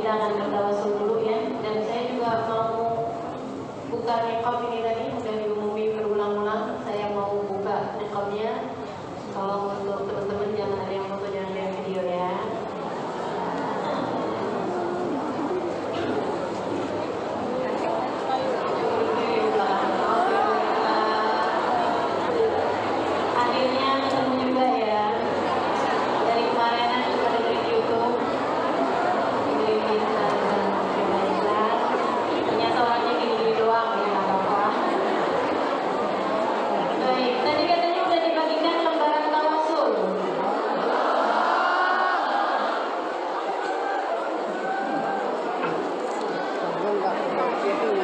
kita akan bertawasul dulu ya. Dan saya juga mau buka niqab ini tadi, sudah diumumi berulang-ulang. Saya mau buka niqabnya. Tolong untuk teman-teman jangan ada yang foto, jangan ada yang video ya. Akhirnya ketemu juga ya. Dari kemarin juga dari YouTube. Ternyata orangnya gini-gini doang, ya nggak apa-apa. Baik, tadi katanya udah dibagikan lembaran tawasul.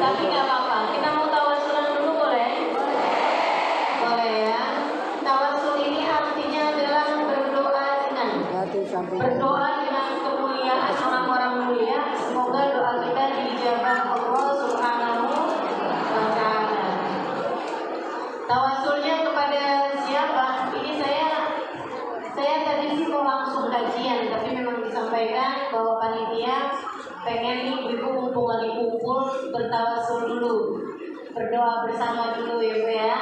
Tapi nggak apa-apa, kita mau tawasulan dulu boleh? Boleh ya. Tawasul ini artinya adalah berdoa dengan kemuliaan orang-orang mulia. Semoga doa kita dijabah Allah Subhanahu wa Ta'ala. Tawasulnya kepada siapa? Ini saya tadi sih mau langsung kajian, tapi memang disampaikan bahwa panitia pengen nih ibu mumpung lagi kumpul bertawasul dulu, berdoa bersama dulu ya Bu ya.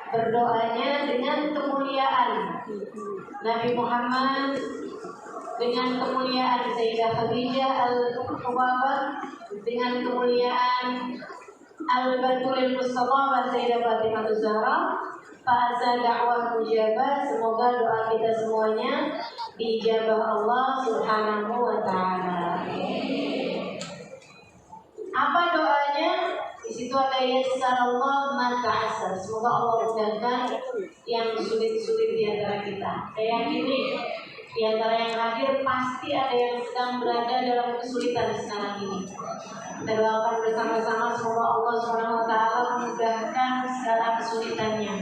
Berdoanya dengan kemuliaan Nabi Muhammad, dengan kemuliaan Sayyidah Khadijah Al-Kubabah, dengan kemuliaan Al-Batulil Mustafa Sayyidah Fatimah Zahra. Fa'asa da'wah mujabah. Semoga doa kita semuanya dijabah Allah Subhanahu wa Ta'ala. Apa doanya? Di situ ada yassarallahu ma ta'assar. Semoga Allah mudahkan yang sulit-sulit di antara kita. Saya yakini di antara yang hadir pasti ada yang sedang berada dalam kesulitan sekarang ini. Kita doakan bersama-sama semoga Allah Subhanahu wa Ta'ala memudahkan segala kesulitannya.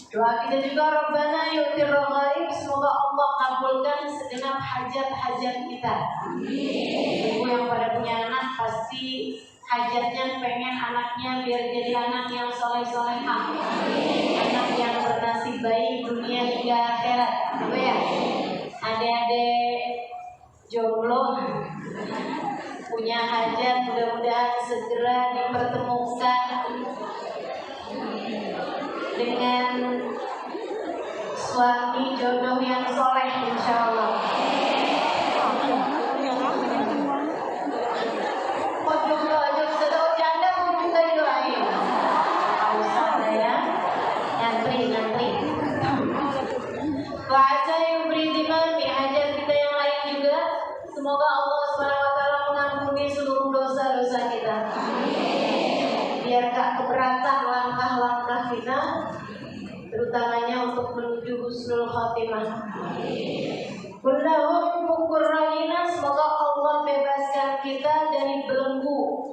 Doa kita juga Rabbana yu'tir raghaib. Semoga Allah kabulkan segenap hajat-hajat kita. Ibu yang pada punya anak pasti hajatnya pengen anaknya biar jadi anak yang soleh-solehah, anak yang bernasib baik dunia hingga akhirat. Apa ya? Adik-adik jomblo punya hajat mudah-mudahan segera dipertemukan dengan suami jodoh yang soleh insyaallah. Kok jomblo aja bisa tahu janda mau minta doain? Nggak usah ya, nyantri. Bahasa yang beriman di hajat kita yang lain juga. Semoga Allah SWT mengampuni seluruh dosa-dosa kita. Biar gak keberatan langkah-langkah kita, terutamanya untuk menuju husnul khotimah. Kullahum fukurrahina. Semoga Allah bebaskan kita dari belenggu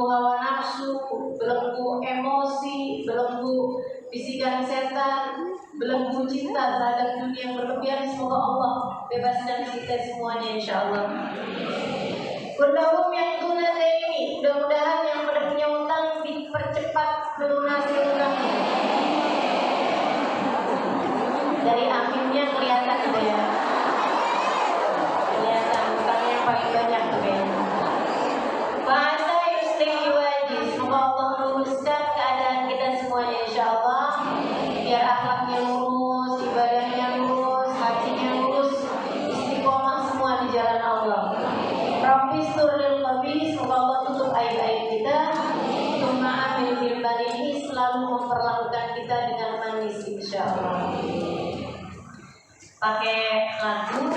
hawa nafsu, belenggu emosi, belenggu bisikan setan, belenggu cinta terhadap dunia yang berlebihan. Semoga Allah bebaskan kita semuanya insyaallah. Kullahum yang tunataini. Mudah-mudahan yang pada punya utang dipercepat melunasi utangnya. Dari aminnya kelihatan gitu ya. Kelihatan utangnya yang paling banyak tuh ya. Bahasa istiqi wajib. Semoga Allah meluruskan keadaan kita semuanya insyaallah. Biar akhlaknya lurus, ibadahnya lurus, hatinya lurus, istiqomah semua di jalan Allah. Rabbis turlil qabis. Semoga Allah tutup aib-aib kita. Tuma amil bimbal ini selalu memperlakukan kita dengan manis insyaallah. Pakai lagu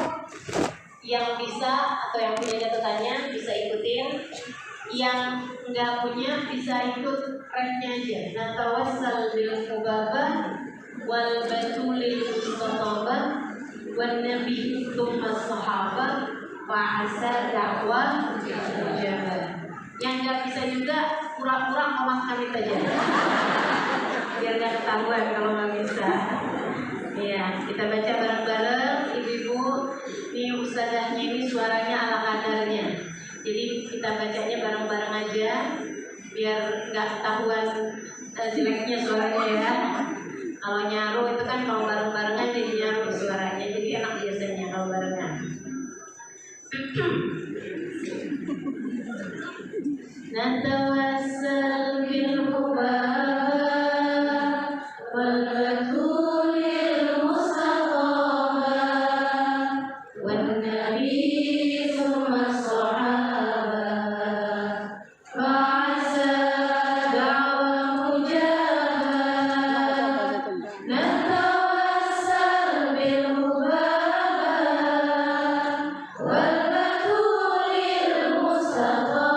yang bisa atau yang punya catatannya bisa ikutin, yang nggak punya bisa ikut refnya aja. Natawassal bil mubabah wal batulil mustatabah wan nabi tsumma sahabah wa asa da'wah mujabah. Yang nggak bisa juga pura-pura ngomong kami aja biar nggak ketahuan kalau nggak bisa. Ya, kita baca bareng-bareng ibu-ibu. Ini ustazahnya ini suaranya ala kadarnya. Jadi kita bacanya bareng-bareng aja biar nggak ketahuan jeleknya suaranya ya. Kalau nyaru itu kan kalau bareng-barengan jadi nyaru suaranya. Jadi enak biasanya kalau barengan. نتوسل بالمبارك والرسول المصطفى والنبي ثم الصحابة وعسى دعوة مجابة نتوسل بالمبارك والرسول المصطفى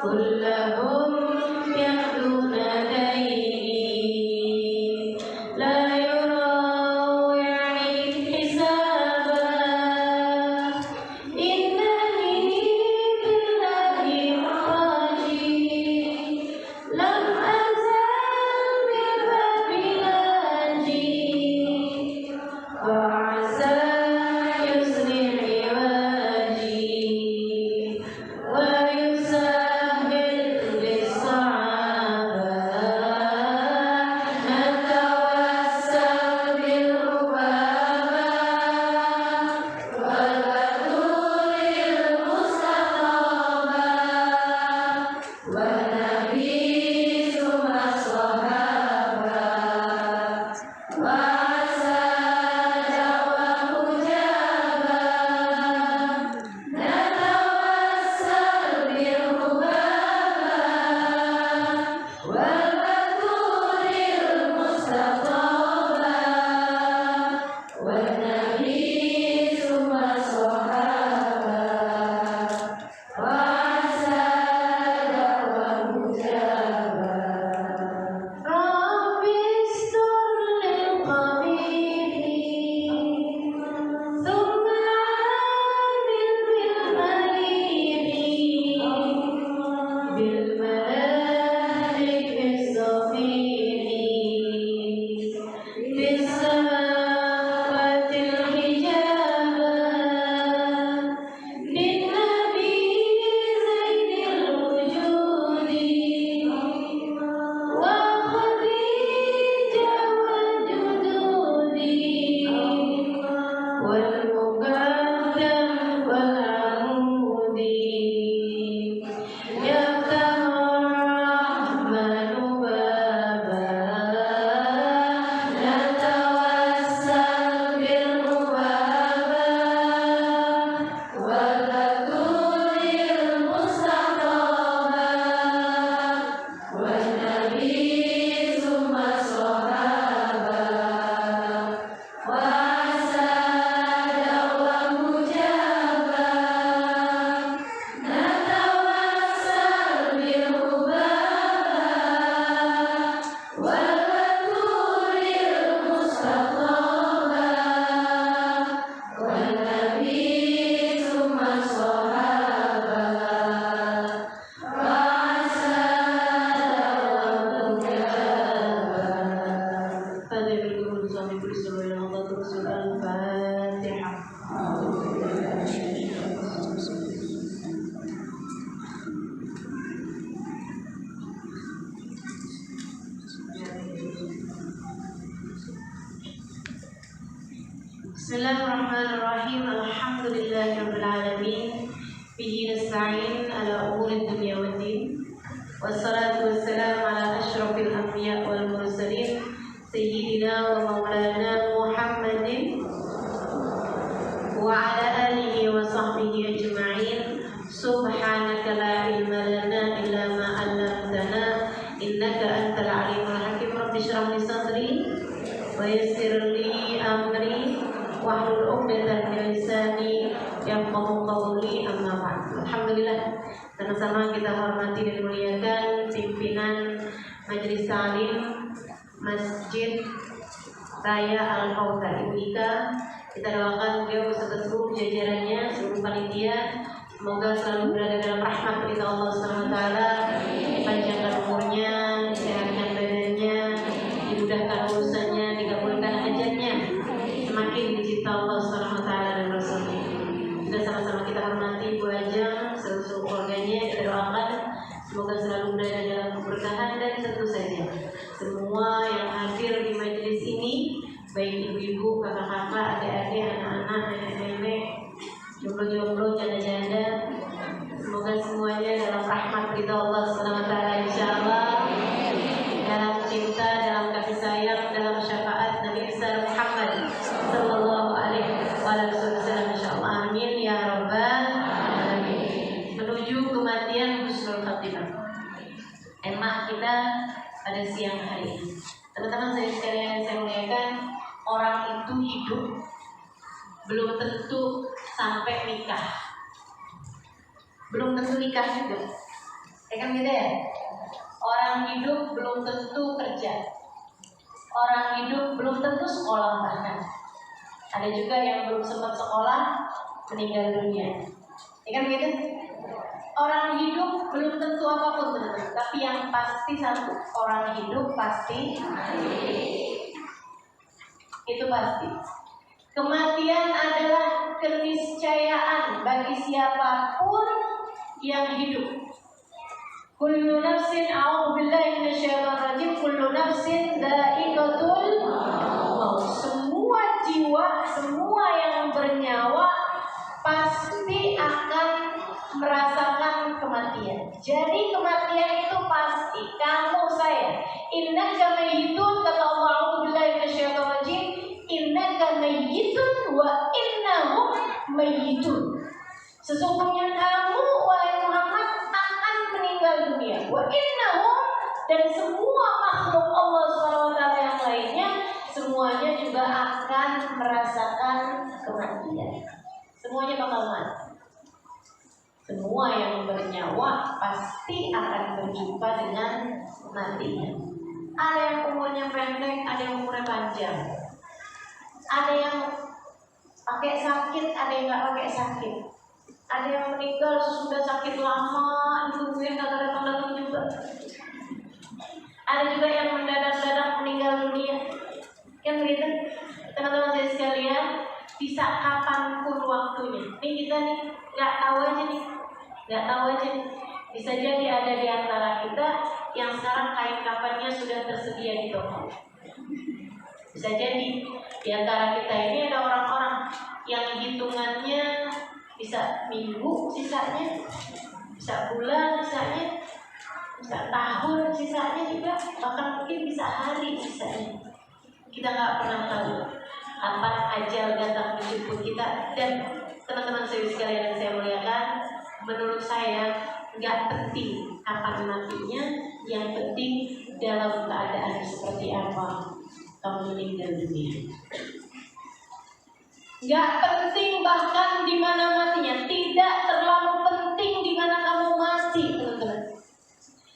كلهم يهدون ديني لا يراوعني حسابا إنني بالله راجي لم أزل بباب لاجي وعسى يصلح واجي ويسهل للصعاب نتوسل بالربابة والبتول المستطابة والنبي ثم الصحابة وسادة ومجابة نتوسل بالربابة والبتول المستطابة والنبي ثم الصحابة وسادة ومجابة رب استر للقبيح ثم عامل بالملائك الصفيح بالسماوات الحجابة للنبي زين الوجود وخديجة والجدود والمقدم والعمود يفتح الرحمن بابا نتوسل بالربابة والبتول المستطابة والنبي ثم الصحابة وسادة ومجابة نتوسل بالربابة والبتول المستطابة والنبي ثم الصحابة وسادة ومجابة. هذا بالقول صاحب الرسول والعظات الرسول الفاتحة. Bismillahirrahmanirrahim. Alhamdulillahi rabbil alamin. Bihi nasta'in ala umuri dunya waddin. Wassalatu wassalamu ala asyrafil anbiya wal mursalin sayyidina wa maulana Muhammadin wa ala alihi wa sahbihi ajma'in. Subhanaka la ilma lana illa ma 'allamtana innaka antal alimul hakim. Rabbi shrah li sadri wa yassir li amri wahlul 'uqdatam min lisani yafqahu qawli. Amma ba'd. Alhamdulillah, sama-sama kita hormati dan muliakan pimpinan Majelis Ta'lim Masjid Raya Al-Kautsar Ibu Ika. Kita doakan beliau beserta seluruh jajarannya, seluruh panitia, semoga selalu berada dalam rahmat dari Allah Subhanahu wa taala, dipanjangkan umurnya, disehatkan badannya, dimudahkan urusannya, dikabulkan hajatnya, semakin dicinta Allah Subhanahu wa taala dan Rasulnya. Sudah sama-sama kita hormati Bu Ajeng, seluruh keluarganya, kita doakan semoga selalu berada dalam keberkahan, dan tentu saja semua yang hadir di majelis ini, baik ibu-ibu, kakak-kakak, adik-adik, anak-anak, nenek-nenek, jomblo-jomblo, janda-janda, semoga semuanya dalam rahmat ridha Allah Subhanahu wa taala insyaallah, dalam cinta, dalam kasih sayang, dalam syafaat Nabi besar Muhammad sallallahu alaihi wasallam insyaallah. Amin ya rabbal alamin. Menuju kematian husnul khatimah. Tema kita pada siang hari ini. Teman-teman saya sekalian, saya muliakan, orang itu hidup belum tentu sampai nikah. Belum tentu nikah juga. Ya kan gitu ya? Orang hidup belum tentu kerja. Orang hidup belum tentu sekolah bahkan. Ada juga yang belum sempat sekolah meninggal dunia. Ya kan gitu? Orang hidup belum tentu apapun teman-teman. Tapi yang pasti satu, orang hidup pasti itu pasti. Kematian adalah keniscayaan bagi siapapun yang hidup. Kullu nafsin, a'udzubillahi minasyaitonir rajim, kullu nafsin dha'iqatul maut. Semua jiwa, semua yang bernyawa pasti akan merasakan kematian. Jadi kematian itu pasti. Kamu, saya, innaka mayyitun, kata Allah, a'udzubillahi minasyaitonir rajim, innaka mayyitun wa innahum mayyitun. Sesungguhnya kamu, wahai Muhammad, akan meninggal dunia. Wa innahum, dan semua makhluk Allah SWT yang lainnya, semuanya juga akan merasakan kematian. Semuanya bakal mati. Semua yang bernyawa pasti akan berjumpa dengan matinya. Ada yang umurnya pendek, ada yang umurnya panjang. Ada yang pakai sakit, ada yang nggak pakai sakit. Ada yang meninggal sesudah sakit lama, ditungguin kagak datang-datang juga. Ada juga yang mendadak-dadak meninggal dunia. Kan begitu, teman-teman saya sekalian, bisa kapanpun waktunya. Nih kita nih nggak tahu aja nih. Bisa jadi ada di antara kita yang sekarang kain kafannya sudah tersedia di toko. Bisa jadi di antara kita ini ada orang-orang yang hitungannya bisa minggu sisanya, bisa bulan sisanya, bisa tahun sisanya juga, bahkan mungkin bisa hari sisanya. Kita nggak pernah tahu kapan ajal datang menjemput kita. Dan teman-teman saya sekalian yang saya muliakan, menurut saya nggak penting kapan matinya, yang penting dalam keadaan seperti apa kamu meninggal dunia. Nggak penting bahkan di mana matinya, tidak terlalu penting di mana kamu mati, teman-teman.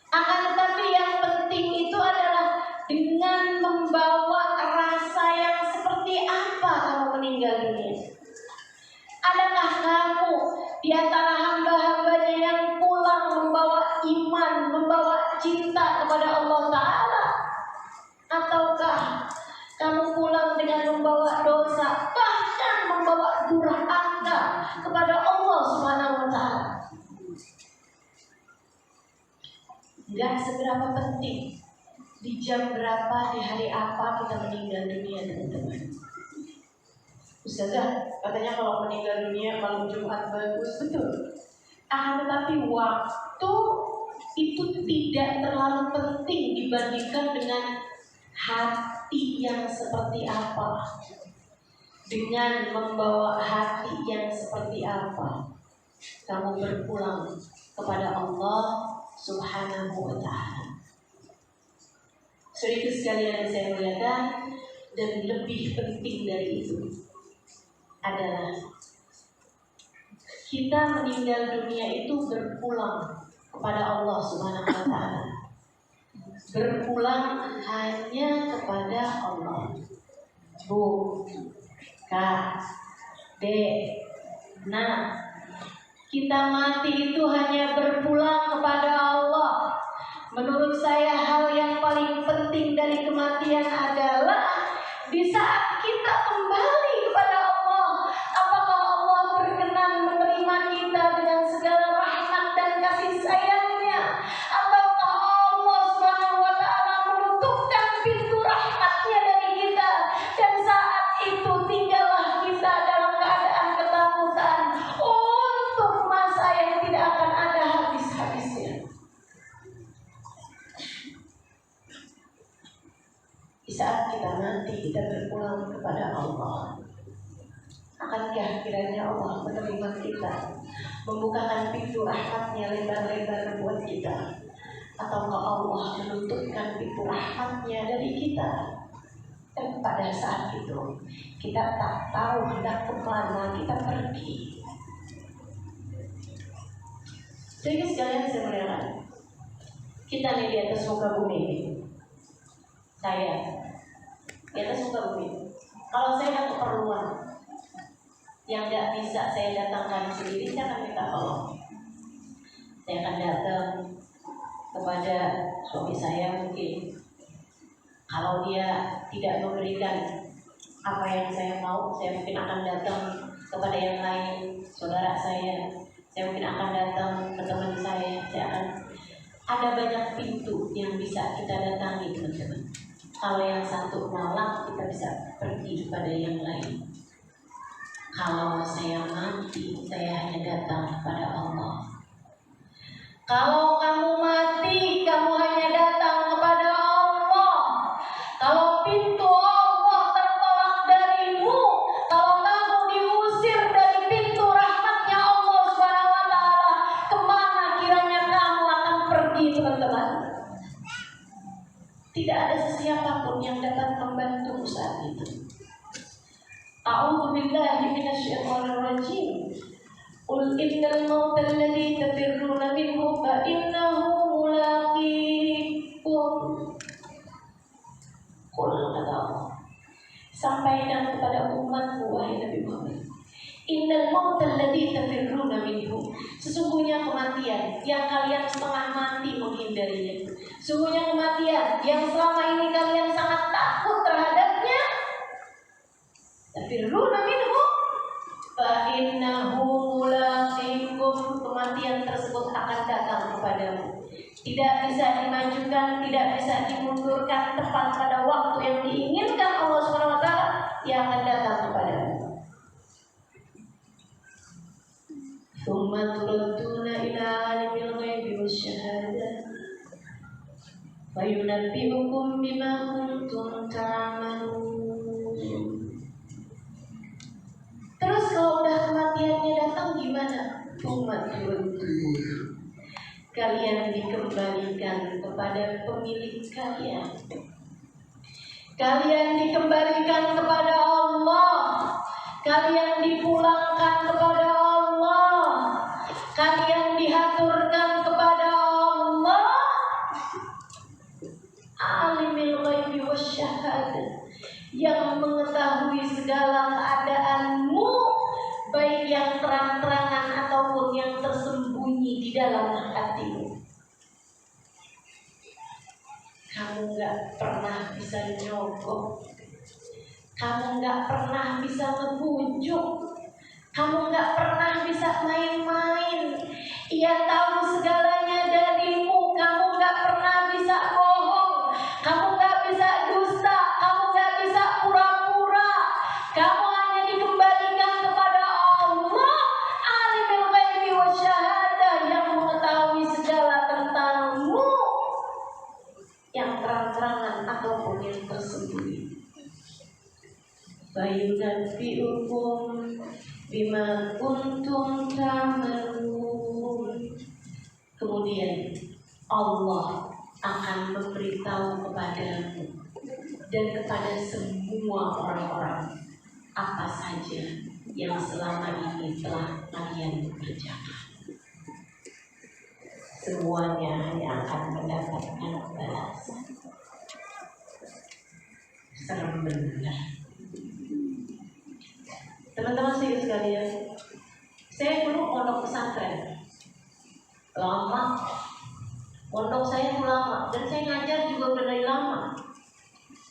Akan tetapi yang penting itu adalah dengan membawa rasa yang seperti apa kamu meninggal dunia. Adakah kamu di antara hamba-hambanya yang pulang membawa iman, membawa cinta kepada Allah Ta'ala? Ataukah kamu pulang dengan membawa dosa, bahkan membawa durhaka kepada Allah Subhanahu wa Ta'ala? Gak seberapa penting di jam berapa, di hari apa kita meninggal dunia, teman-teman. Ustazah, katanya kalau meninggal dunia malam Jumat bagus, betul. Tetapi waktu itu tidak terlalu penting dibandingkan dengan hati yang seperti apa. Dengan membawa hati yang seperti apa kamu berpulang kepada Allah Subhanahu wa Ta'ala. Saudara sekalian yang saya muliakan, dan lebih penting dari itu adalah kita meninggal dunia itu berpulang kepada Allah Subhanahu wa Ta'ala. Berpulang hanya kepada Allah. Bu, Kak, Dek, Nah, kita mati itu hanya berpulang kepada Allah. Menurut saya hal yang paling penting dari kematian adalah di saat kita kembali kepada Allah, apakah Allah berkenan menerima kita dengan segala rahmat dan kasih sayangnya, ataukah Allah Subhanahu wa Ta'ala menutupkan pintu rahmatnya dari kita, dan saat itu tinggallah kita dalam keadaan ketakutan untuk masa yang tidak akan ada habis-habisnya. Di saat kita nanti kita berpulang kepada Allah, akankah kiranya Allah menerima kita, membukakan pintu rahmatnya lebar-lebar buat kita, ataukah Allah menutupkan pintu rahmatnya dari kita? Dan pada saat itu kita tak tahu hendak kemana kita pergi. Jadi sekalian saya muliakan, Kita nih di atas muka bumi. Saya di atas muka bumi. Kalau saya ada keperluan yang nggak bisa saya datangkan sendiri, saya akan minta tolong. Saya akan datang kepada suami saya mungkin. Kalau dia tidak memberikan apa yang saya mau, saya mungkin akan datang kepada yang lain, saudara saya mungkin akan datang ke teman saya akan ada banyak pintu yang bisa kita datangi, teman-teman. Kalau yang satu nolak, kita bisa pergi kepada yang lain. Kalau saya mati, saya hanya datang kepada Allah. Kalau kamu mati, kamu hanya datang kepada Allah. Kalau pintu Allah tertolak darimu, kalau kamu diusir dari pintu rahmatnya Allah SWT, kemana kiranya kamu akan pergi, teman-teman? Tidak ada sesiapapun yang dapat membantu saat itu. A'udzu billahi minasyaitonir rajim. Qul innal mauta alladzi tafirruna minhu fa innahu mulaqikum. Qul kata Allah, sampaikan kepada umatku wahai Nabi Muhammad, innal mauta alladzi tafirruna minhu, sesungguhnya kematian yang kalian setengah mati menghindarinya, sesungguhnya kematian yang selama ini kalian sangat takut terhadapnya, tafirruna minhu fa innahu mulaqikum, kematian tersebut akan datang kepadamu. Tidak bisa dimajukan, tidak bisa dimundurkan, tepat pada waktu yang diinginkan Allah SWT, yang akan datang kepadamu. Tsumma turadduna ila alimil ghaibi wasyahadah fa yunabbi'ukum bima kuntum ta'malun. Terus kalau udah kematiannya datang gimana? Tsumma turadduna, kalian dikembalikan kepada pemilik kalian. Kalian dikembalikan kepada Allah. Kalian dipulangkan kepada Allah. Kalian dihaturkan kepada Allah. Alimil ghaibi wasyahadah, yang mengetahui segala keadaanmu, baik yang terang-terangan ataupun yang tersembunyi di dalam hatimu. Kamu gak pernah bisa nyogok, kamu gak pernah bisa ngebujuk, kamu gak pernah bisa main-main. Ia tahu segalanya darimu, kamu gak pernah bisa bohong, kamu gak bisa dusta, kamu gak bisa pura-pura. Kamu hanya dikembalikan kepada Allah, alimul ghaibi wasyahadah, yang mengetahui segala tentangmu, yang terang-terangan ataupun yang tersembunyi. Fayunabbi'ukum bima kuntum ta'malun. Kemudian Allah akan memberitahu kepadamu dan kepada semua orang-orang apa saja yang selama ini telah kalian kerjakan. Semuanya hanya akan mendapatkan balasan. Serem benar. Teman-teman sekalian, saya dulu pondok pesantren lama, pondok saya itu lama, dan saya ngajar juga udah dari lama.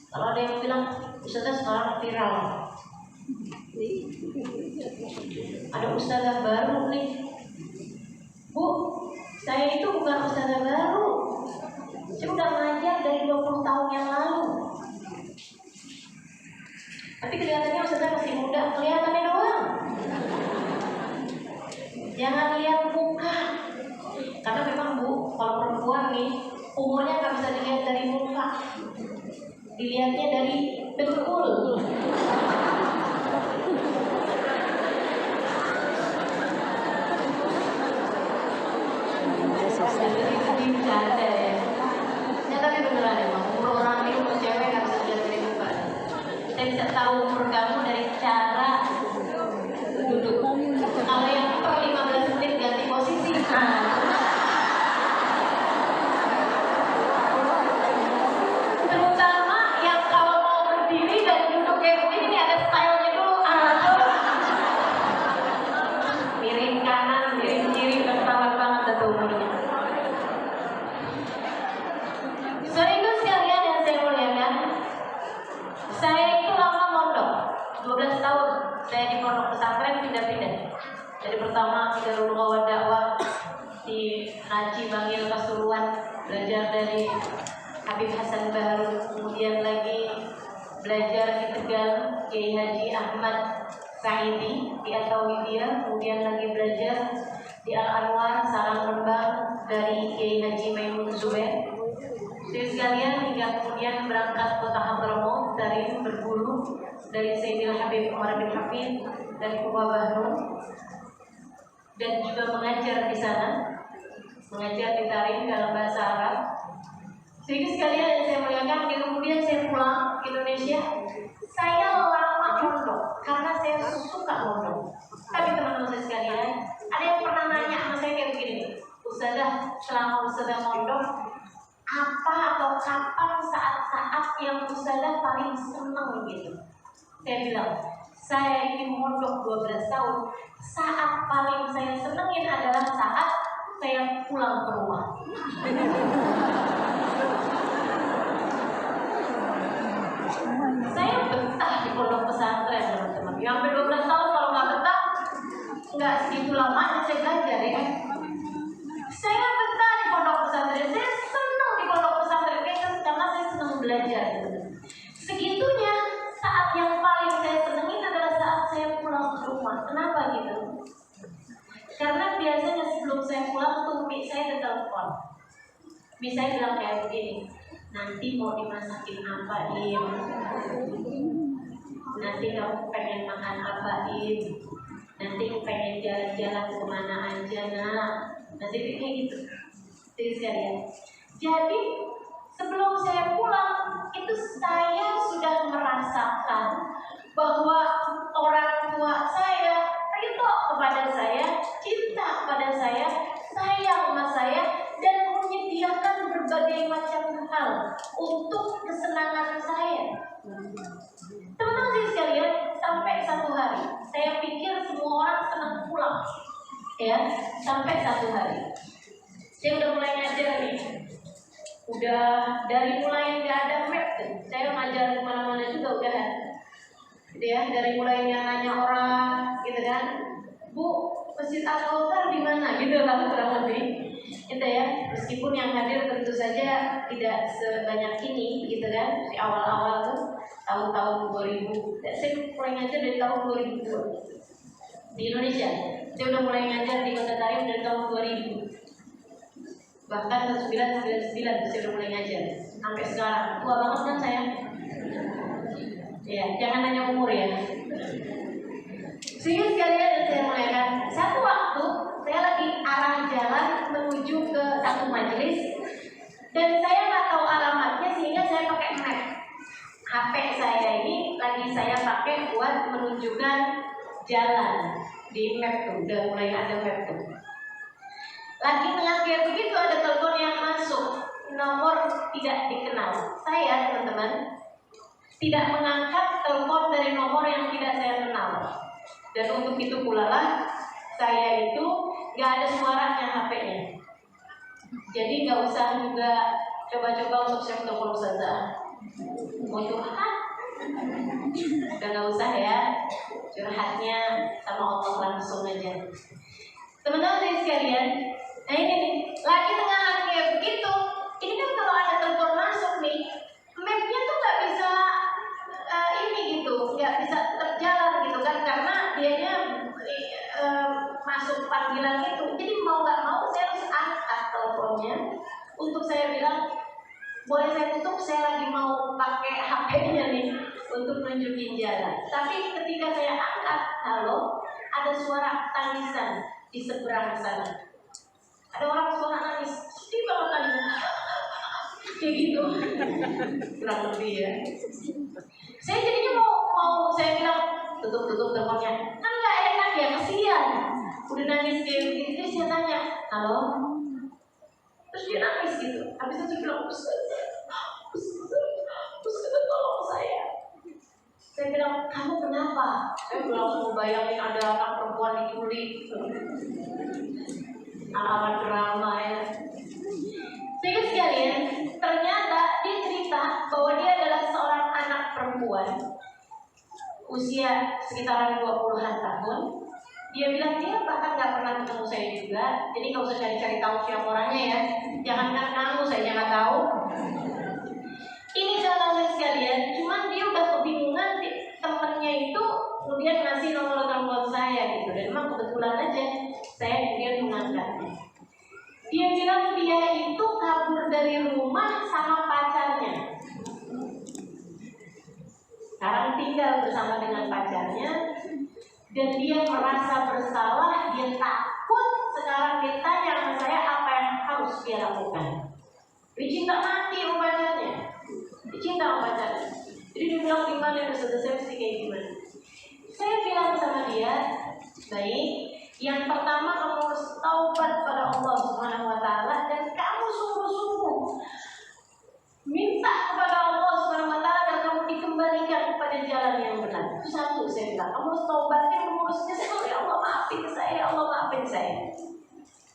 Kalau ada yang bilang ustazah sekarang viral, ada ustazah baru nih. Bu, saya itu bukan ustazah baru, saya udah ngajar dari 20 tahun yang lalu. Tapi kelihatannya ustazah masih muda, kelihatannya doang. Jangan lihat muka, karena memang Bu, kalau perempuan nih umurnya nggak bisa dilihat dari muka, dilihatnya dari dengkul. Jadi bercanda ya. Ya tapi beneran emang umur orang ini, umur cewek nggak bisa dilihat dari muka. Saya bisa tahu umur kamu dari cara duduk. Kalau yang per 15 menit ganti posisi. belajar dari Habib Hasan Baru, kemudian lagi belajar di Tegal Kiai Haji Ahmad Saidi di Atawidiyah, kemudian lagi belajar di Al-Anwar Sarang Rembang dari Kiai Haji Maimun Zubair. Jadi sekalian hingga kemudian berangkat ke Hadramaut dari berbulu dari Sayyidil Habib Umar bin Hafid dari Kuba Bahru, dan juga mengajar di sana, mengajar di Tarim dalam bahasa Arab. Jadi sekalian yang saya muliakan, kemudian saya pulang ke Indonesia. Saya lama mondok karena saya suka mondok. Tapi teman-teman saya sekalian, ada yang pernah nanya sama saya kayak begini, Ustazah, selama Ustazah mondok, apa atau kapan saat-saat yang Ustazah paling senang gitu? Saya bilang, saya ini mondok 12 tahun. Saat paling saya senengin adalah saat saya pulang ke rumah. Saya betah di pondok pesantren, teman-teman. Yang sampai 12 tahun kalau nggak betah, nggak segitu lamanya saya belajar ya. Saya betah di pondok pesantren. Saya senang di pondok pesantren karena saya senang belajar. Segitunya saat yang paling saya senengin adalah saat saya pulang ke rumah. Kenapa gitu? Karena biasanya sebelum saya pulang tuh Umi saya udah telepon. Umi saya bilang kayak begini, nanti mau dimasakin apa Im? Nanti kamu pengen makan apa Im? Nanti pengen jalan-jalan kemana aja nak? Nanti kayak gitu. Jadi sekalian. Jadi sebelum saya pulang itu saya sudah merasakan bahwa orang tua saya ridho kepada saya, cinta kepada saya, sayang sama saya, dan menyediakan berbagai macam hal untuk kesenangan saya. Teman-teman saya sekalian, sampai satu hari saya pikir semua orang senang pulang, ya, sampai satu hari saya udah mulai ngajar nih. Udah dari mulai nggak ada map tuh, saya ngajar kemana-mana juga udah gitu ya, dari mulainya nanya orang gitu kan, Bu, Masjid Al-Kautsar di mana gitu lah kurang lebih gitu ya. Meskipun yang hadir tentu saja tidak sebanyak ini gitu kan, di awal-awal tuh tahun-tahun 2000. Saya mulai ngajar dari tahun 2002 di Indonesia. Saya udah mulai ngajar di Kota Tarim dari tahun 2000. Bahkan 1999 saya udah mulai ngajar sampai sekarang. Tua banget kan saya? Ya, jangan nanya umur ya. Sehingga sekalian dan saya muliakan, satu waktu saya lagi arah jalan menuju ke satu majelis dan saya nggak tahu alamatnya sehingga saya pakai map. HP saya ini lagi saya pakai buat menunjukkan jalan di map tuh, udah mulai ada map tuh. Lagi tengah kayak begitu ada telepon yang masuk, nomor tidak dikenal. Saya teman-teman tidak mengangkat telepon dari nomor yang tidak saya kenal. Dan untuk itu pula lah saya itu nggak ada suaranya HP-nya. Jadi nggak usah juga coba-coba untuk saya telepon Ustazah. Mau curhat? Udah nggak usah ya, curhatnya sama Allah langsung aja. Teman-teman saya sekalian, nah ini nih, lagi tengah kayak begitu. Ini kan kalau ada telepon masuk nih, mapnya tuh nggak bisa ini gitu, nggak bisa terjalan gitu kan, karena dianya masuk panggilan itu. Jadi mau nggak mau saya harus angkat teleponnya untuk saya bilang, boleh saya tutup, saya lagi mau pakai HP-nya nih untuk nunjukin jalan. Tapi ketika saya angkat, halo, ada suara tangisan di seberang sana. Ada orang suara nangis, sedih banget kan, kayak gitu, kurang lebih ya. Saya jadinya mau saya bilang tutup teleponnya, kan nggak enak ya, kasihan. Udah nangis kayak gitu, jadi saya tanya, halo, terus dia nangis gitu. Habis itu bilang, Ustaz, tolong saya. Saya bilang, kamu kenapa? Saya langsung bayangin ada anak perempuan diculik, ala drama ya. Sehingga sekalian, ternyata dia cerita bahwa dia adalah seorang anak perempuan usia sekitaran 20-an tahun Dia bilang dia bahkan nggak pernah ketemu saya juga. Jadi nggak usah cari-cari tahu siapa orangnya ya. Jangankan kamu, saya nggak tahu. Ini salah sekalian. Cuman dia udah kebingungan. Temennya itu kemudian ngasih nomor telepon saya gitu. Dan memang kebetulan aja saya kemudian mengangkatnya. Dia bilang dia itu kabur dari rumah sama pacarnya. Sekarang tinggal bersama dengan pacarnya. Dan dia merasa bersalah, dia takut. Sekarang dia tanya sama saya apa yang harus dia lakukan. Dia cinta mati sama pacarnya. Dia cinta sama pacarnya. Jadi dia bilang gimana, saya mesti kayak gimana. Saya bilang sama dia, baik, yang pertama kamu harus taubat pada Allah Subhanahu wa Ta'ala. Dan kamu sungguh-sungguh minta kepada Allah Subhanahu wa Ta'ala agar kamu dikembalikan kepada jalan yang benar. Itu satu, saya bilang. Kamu harus taubatnya, mengurusnya. Ya Allah maafin saya, ya Allah maafin saya.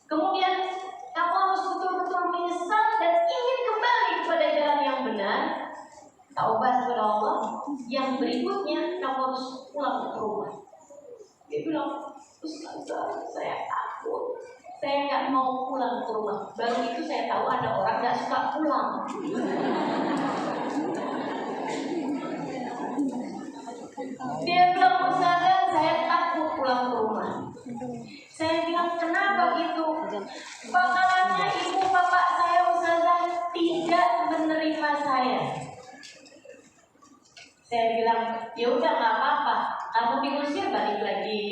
Kemudian kamu harus betul-betul menyesal dan ingin kembali kepada jalan yang benar. Taubat kepada Allah. Yang berikutnya kamu harus pulang ke rumah. Dia bilang, Ustazah, saya takut. Saya nggak mau pulang ke rumah. Baru itu saya tahu ada orang nggak suka pulang. Dia bilang, Ustazah, saya takut pulang ke rumah. Saya bilang, kenapa gitu? Bakalannya ibu bapak saya, Ustazah, tidak menerima saya. Saya bilang, ya udah nggak apa-apa. Kamu diusir balik lagi.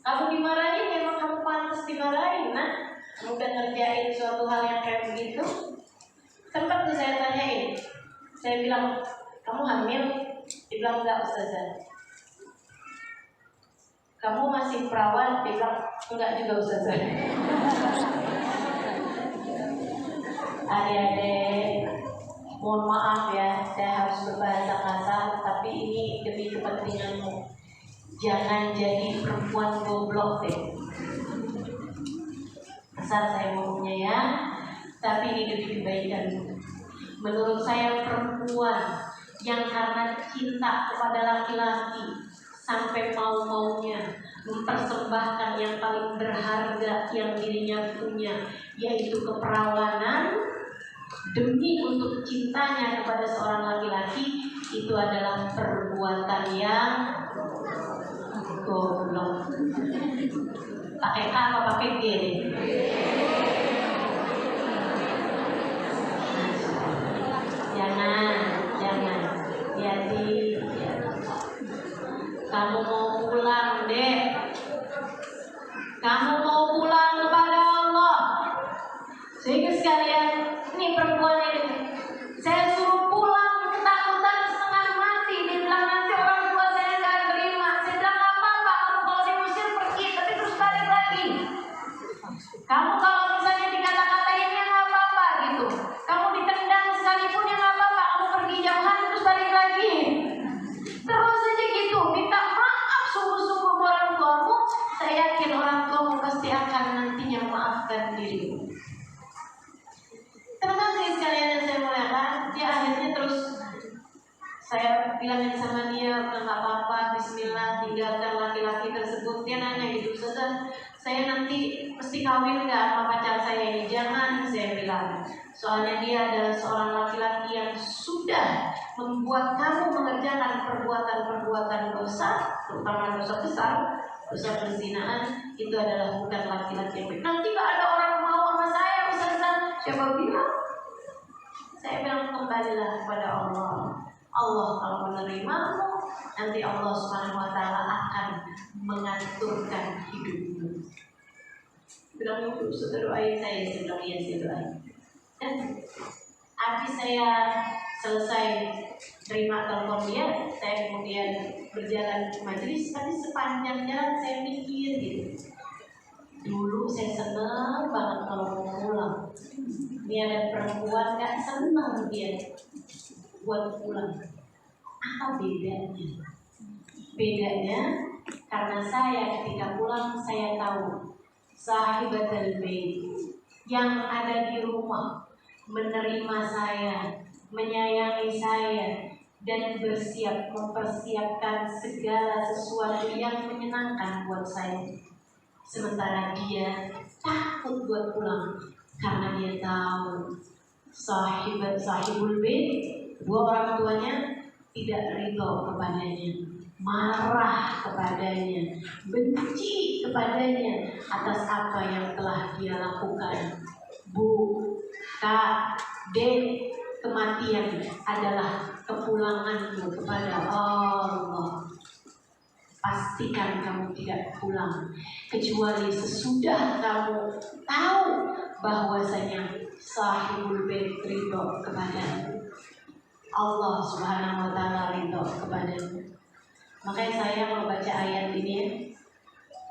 Kamu dimarahin, memang kamu pantas dimarahin, nah. Kamu udah ngerjain suatu hal yang kayak begitu. Sempat tuh saya tanyain. Saya bilang, kamu hamil? Dia bilang, enggak Ustazah. Kamu masih perawan? Dia bilang, enggak juga Ustazah. Adik-adik, mohon maaf ya, saya harus berbahasa kasar, tapi ini demi kepentinganmu. Jangan jadi perempuan goblok deh. Kasar saya ngomongnya ya, tapi ini demi kebaikanmu. Menurut saya perempuan yang karena cinta kepada laki-laki sampai mau-maunya mempersembahkan yang paling berharga yang dirinya punya, yaitu keperawanan, demi untuk cintanya kepada seorang laki-laki, itu adalah perbuatan yang goblok. Pakai A apa pakai G? Jangan. Jadi kamu mau pulang, Dek. Kamu mau pulang kepada Allah. Sehingga sekalian, ini perempuan ini, saya suruh pulang ketakutan setengah mati. Dia bilang nanti orang tua saya nggak terima. Saya bilang nggak apa-apa, kamu kalau diusir pergi, tapi terus balik lagi. Kamu kalau misalnya dikata-katain ya nggak apa-apa gitu. Kamu ditendang sekalipun ya nggak apa-apa. Kamu pergi jauhan terus balik lagi. Terus aja gitu, minta maaf sungguh-sungguh orang tuamu. Saya yakin orang tuamu pasti akan nantinya maafkan dirimu. Teman-teman sekalian yang saya muliakan, dia akhirnya terus saya bilangin sama dia, nggak apa-apa, Bismillah, tinggalkan laki-laki tersebut. Dia nanya gitu, Ustazah, saya nanti mesti kawin nggak sama pacar saya ini? Jangan, saya bilang. Soalnya dia adalah seorang laki-laki yang sudah membuat kamu mengerjakan perbuatan-perbuatan dosa, terutama dosa besar, dosa perzinaan. Itu adalah bukan laki-laki yang baik. Nanti nggak ada orang mau sama saya, Ustazah. Siapa bilang? Saya bilang kembalilah kepada Allah. Allah kalau menerimamu, nanti Allah Subhanahu wa Ta'ala akan mengaturkan hidupmu. Bilang itu, saudara doain saya, bilang iya saya doain. Dan habis saya selesai terima telepon dia, saya kemudian berjalan ke majelis. Tadi sepanjang jalan saya mikir gitu. Dulu saya senang banget kalau mau pulang. Dia ada perempuan gak senang dia buat pulang. Apa bedanya? Bedanya karena saya ketika pulang saya tahu sahibatul bait yang ada di rumah menerima saya, menyayangi saya, dan mempersiapkan segala sesuatu yang menyenangkan buat saya. Sementara dia takut buat pulang karena dia tahu sahibul bait, dua orang tuanya tidak ridho kepadanya, marah kepadanya, benci kepadanya atas apa yang telah dia lakukan. Bu, Kak, Dek, kematian adalah kepulanganmu kepada Allah. Pastikan kamu tidak pulang kecuali sesudah kamu tahu bahwasanya sahibul bait ridho kepadamu, Allah Subhanahu wa taala ridho kepadamu. Makanya saya mau baca ayat ini ya.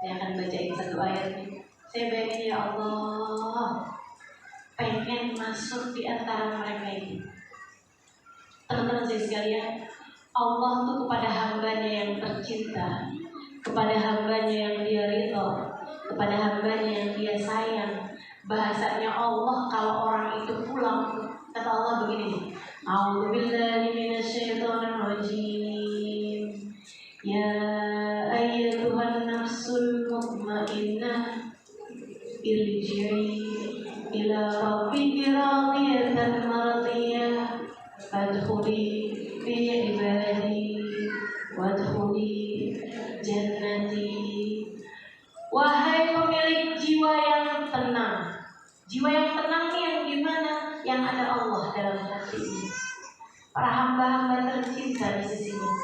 Saya akan bacain satu ayat ini. Saya bayangin, ya Allah, pengen masuk di antara mereka ini. Teman-teman saya sekalian, Allah tuh kepada hambanya yang tercinta, kepada hambanya yang dia ridho, kepada hambanya yang dia sayang. Bahasanya Allah kalau orang itu pulang, kata Allah begini, A'udzubillahi minasyaitonirrajim. Ya ayyatuhan nafsul mutmainnah, irji'i ila rabbiki radiyatan mardiyah, fadkhuli fi ibadi wadkhuli jannati. Wahai pemilik jiwa yang tenang. Jiwa yang tenang ini yang gimana? Yang ada Allah dalam hatinya. Para hamba-hamba tercinta di sisinya,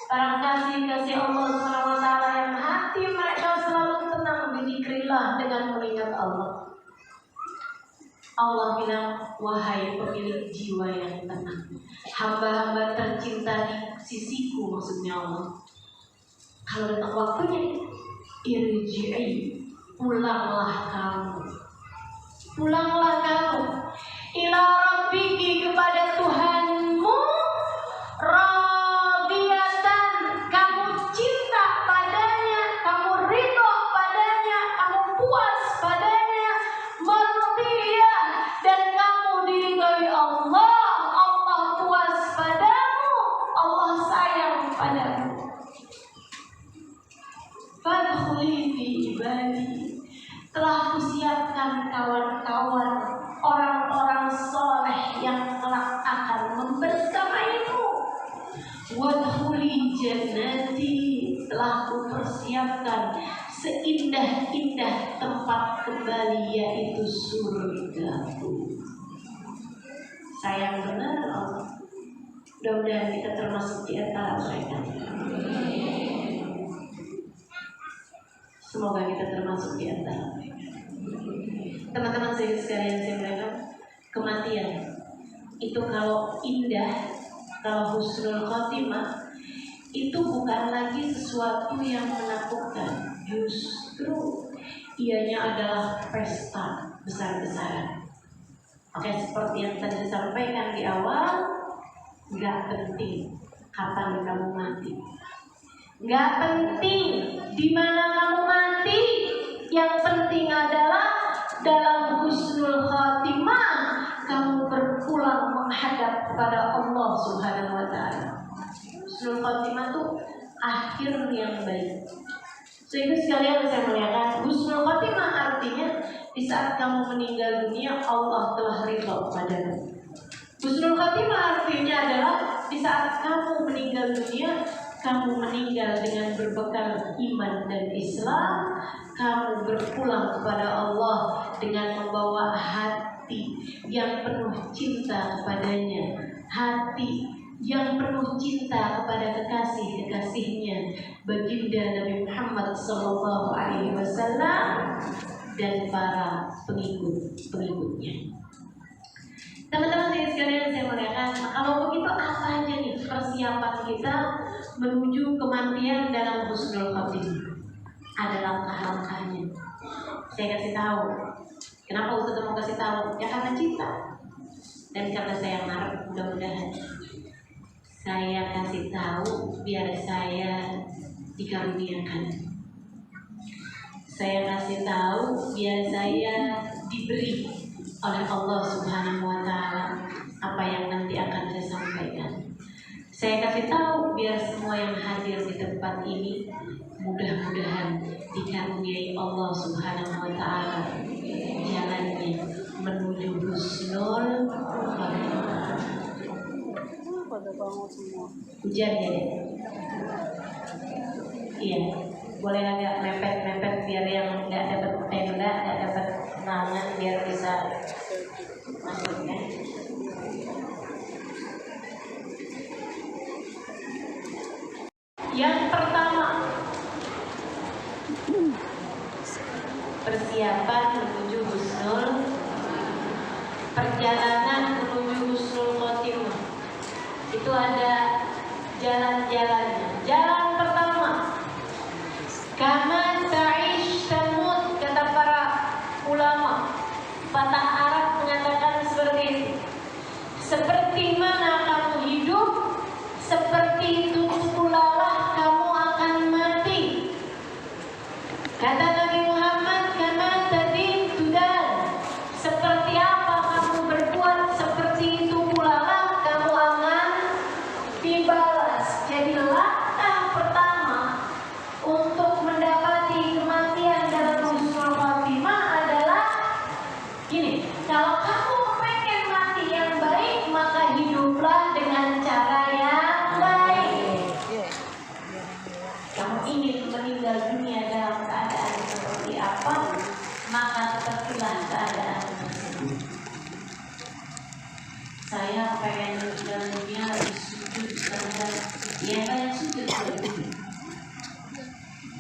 para kasih-kasih Allah SWT yang hati mereka selalu tenang, berzikirlah dengan mengingat Allah. Allah bilang, wahai pemilik jiwa yang tenang, hamba-hamba tercinta di sisiku, maksudnya Allah. Kalau datang waktunya, irji'i, pulanglah kamu. Pulanglah kamu ila rabbiki, kepada Tuhanmu, radiyatan, kamu cinta padanya, kamu ridho padanya, kamu puas padanya, mardiyah, dan kamu diridhoi Allah. Allah puas padamu, Allah sayang padamu. Fadkhuli fi ibadi, telah kusiapkan kawan-kawan, orang-orang soleh yang kelak akan membersamaimu. Wadkhuli jannati, telah kupersiapkan seindah-indah tempat kembali, yaitu surgaku. Sayang benar Allah. Mudah-mudahan kita termasuk di antara mereka. Semoga kita termasuk di antara mereka. Teman-teman saya sekalian, saya bilang, kematian itu kalau indah, kalau husnul khotimah, itu bukan lagi sesuatu yang menakutkan. Justru ianya adalah pesta besar-besaran. Oke, seperti yang tadi disampaikan di awal, gak penting kapan kamu mati, gak penting di mana kamu mati. Yang penting adalah dalam husnul khatimah kamu berpulang menghadap kepada Allah Subhanahu wa taala. Husnul khatimah itu akhir yang baik. Sehingga sekalian saya melihatkan, husnul khatimah artinya di saat kamu meninggal dunia Allah telah ridho padamu. Husnul khatimah artinya adalah di saat kamu meninggal dunia, kamu meninggal dengan berbekal iman dan Islam, kamu berpulang kepada Allah dengan membawa hati yang penuh cinta kepadanya, hati yang penuh cinta kepada kekasih-kekasihnya, baginda Nabi Muhammad SAW dan para pengikut-pengikutnya. Teman-teman saya sekalian, saya mengatakan, kalau begitu apa aja nih persiapan kita menuju kematian dalam husnul khotimah? Ada langkah-langkahnya. Saya kasih tahu. Kenapa Ustaz mau kasih tahu? Ya karena cinta dan karena saya ngarep, mudah-mudahan saya kasih tahu biar saya dikaruniakan. Saya kasih tahu biar saya diberi oleh Allah Subhanahu wa taala apa yang nanti akan saya sampaikan. Saya kasih tahu biar semua yang hadir di tempat ini mudah-mudahan dikaruniai Allah Subhanahu wa taala jalannya menuju husnul khotimah. Hujan ya? Iya, boleh agak mepet-mepet biar yang nggak dapat tenda, nggak dapat nangan biar bisa masuk ya. Yang pertama, persiapan menuju husnul, perjalanan menuju husnul khotimah. Itu ada jalan-jalannya. Jalan pertama, kama ta'ish tamut, kata para ulama. Patah Arab mengatakan seperti itu. Seperti mana kamu hidup, seperti itu pula lah kamu akan mati. Kata Nabi Muhammad, kama tadin tudan. Seperti apa kamu berbuat, seperti itu pula lah kamu akan dibalas. Jadi langkah pertama untuk mendapati kematian dalam husnul khotimah adalah gini. Kalau kamu pengen mati yang baik, maka hiduplah dengan cara yang baik. Kamu ingin meninggal dunia dalam keadaan seperti apa, maka sepertilah keadaan tersebut. Saya pengen meninggal dunia di sujud serta ya saya sujud dulu.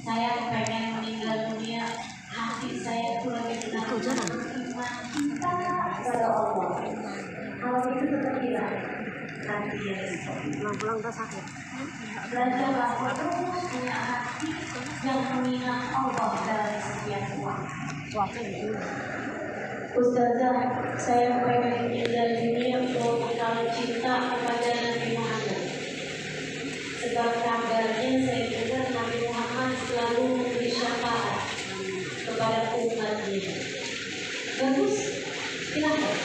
Saya pengen meninggal dunia, hati saya itu lagi benar-benar beriman cinta kepada Allah. Kalau itu tetap hilang hati yang pulang sakit. Belajarlah terus punya hati yang mengingat Allah dalam setiap waktu. Ustazah, saya pengen meninggal dunia untuk kalau cinta kepada Nabi Muhammad. Sebab kabarnya saya dengar Nabi Muhammad selalu memberi syafaat kepada umatnya. Bagus, silahkan.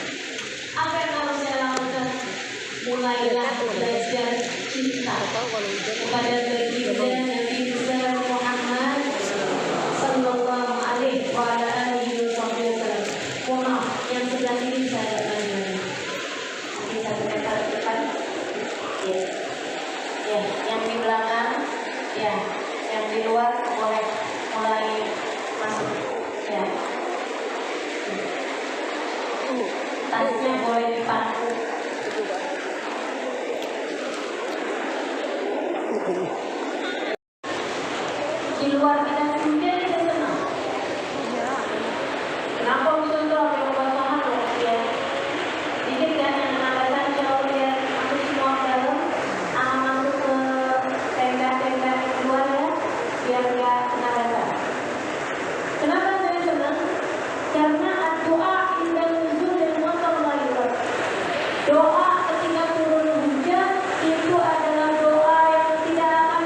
Apa yang harus saya lakukan? Mulailah belajar cinta kepada baginda Nabi besar Muhammad sallallahu alaihi wasallam. Mohon maaf, yang sebelah ini saya tanya. Bisa berkata depan? Ya. Ya, yang di belakang, ya, yang di luar boleh mulai masuk. Ya. Tasnya boleh dipaku. Di luar kita kemudian kita senang. Kenapa Ustazah yang bahasan loh ya? Dikit kan yang menandakan kalau dia masuk semua dalam, masuk ke tenda-tenda di luar ya, biar dia menandakan. Kenapa saya senang? Karena doa indah nuzul dan matal layurat. Doa ketika turun hujan itu adalah doa yang tidak akan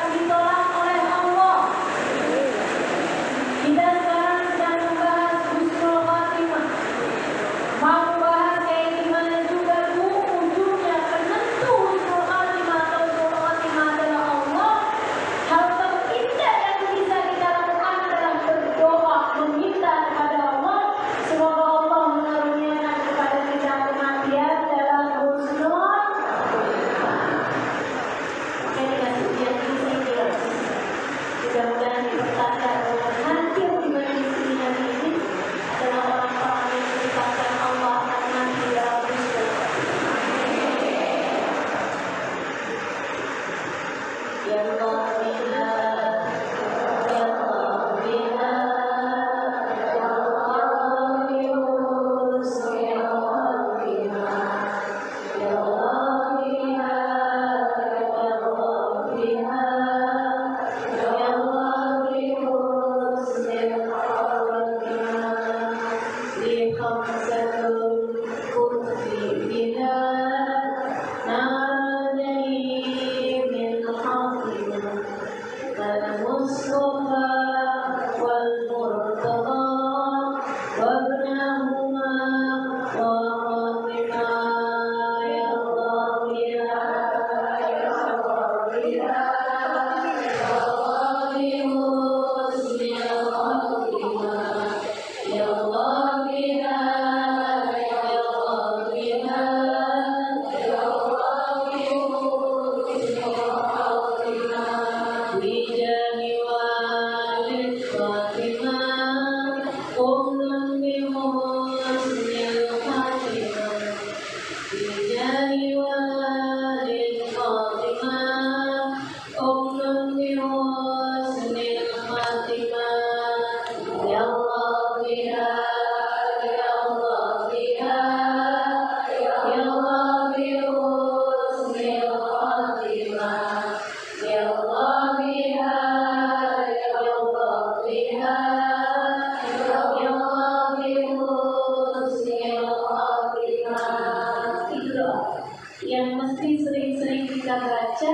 yang mesti sering-sering kita baca,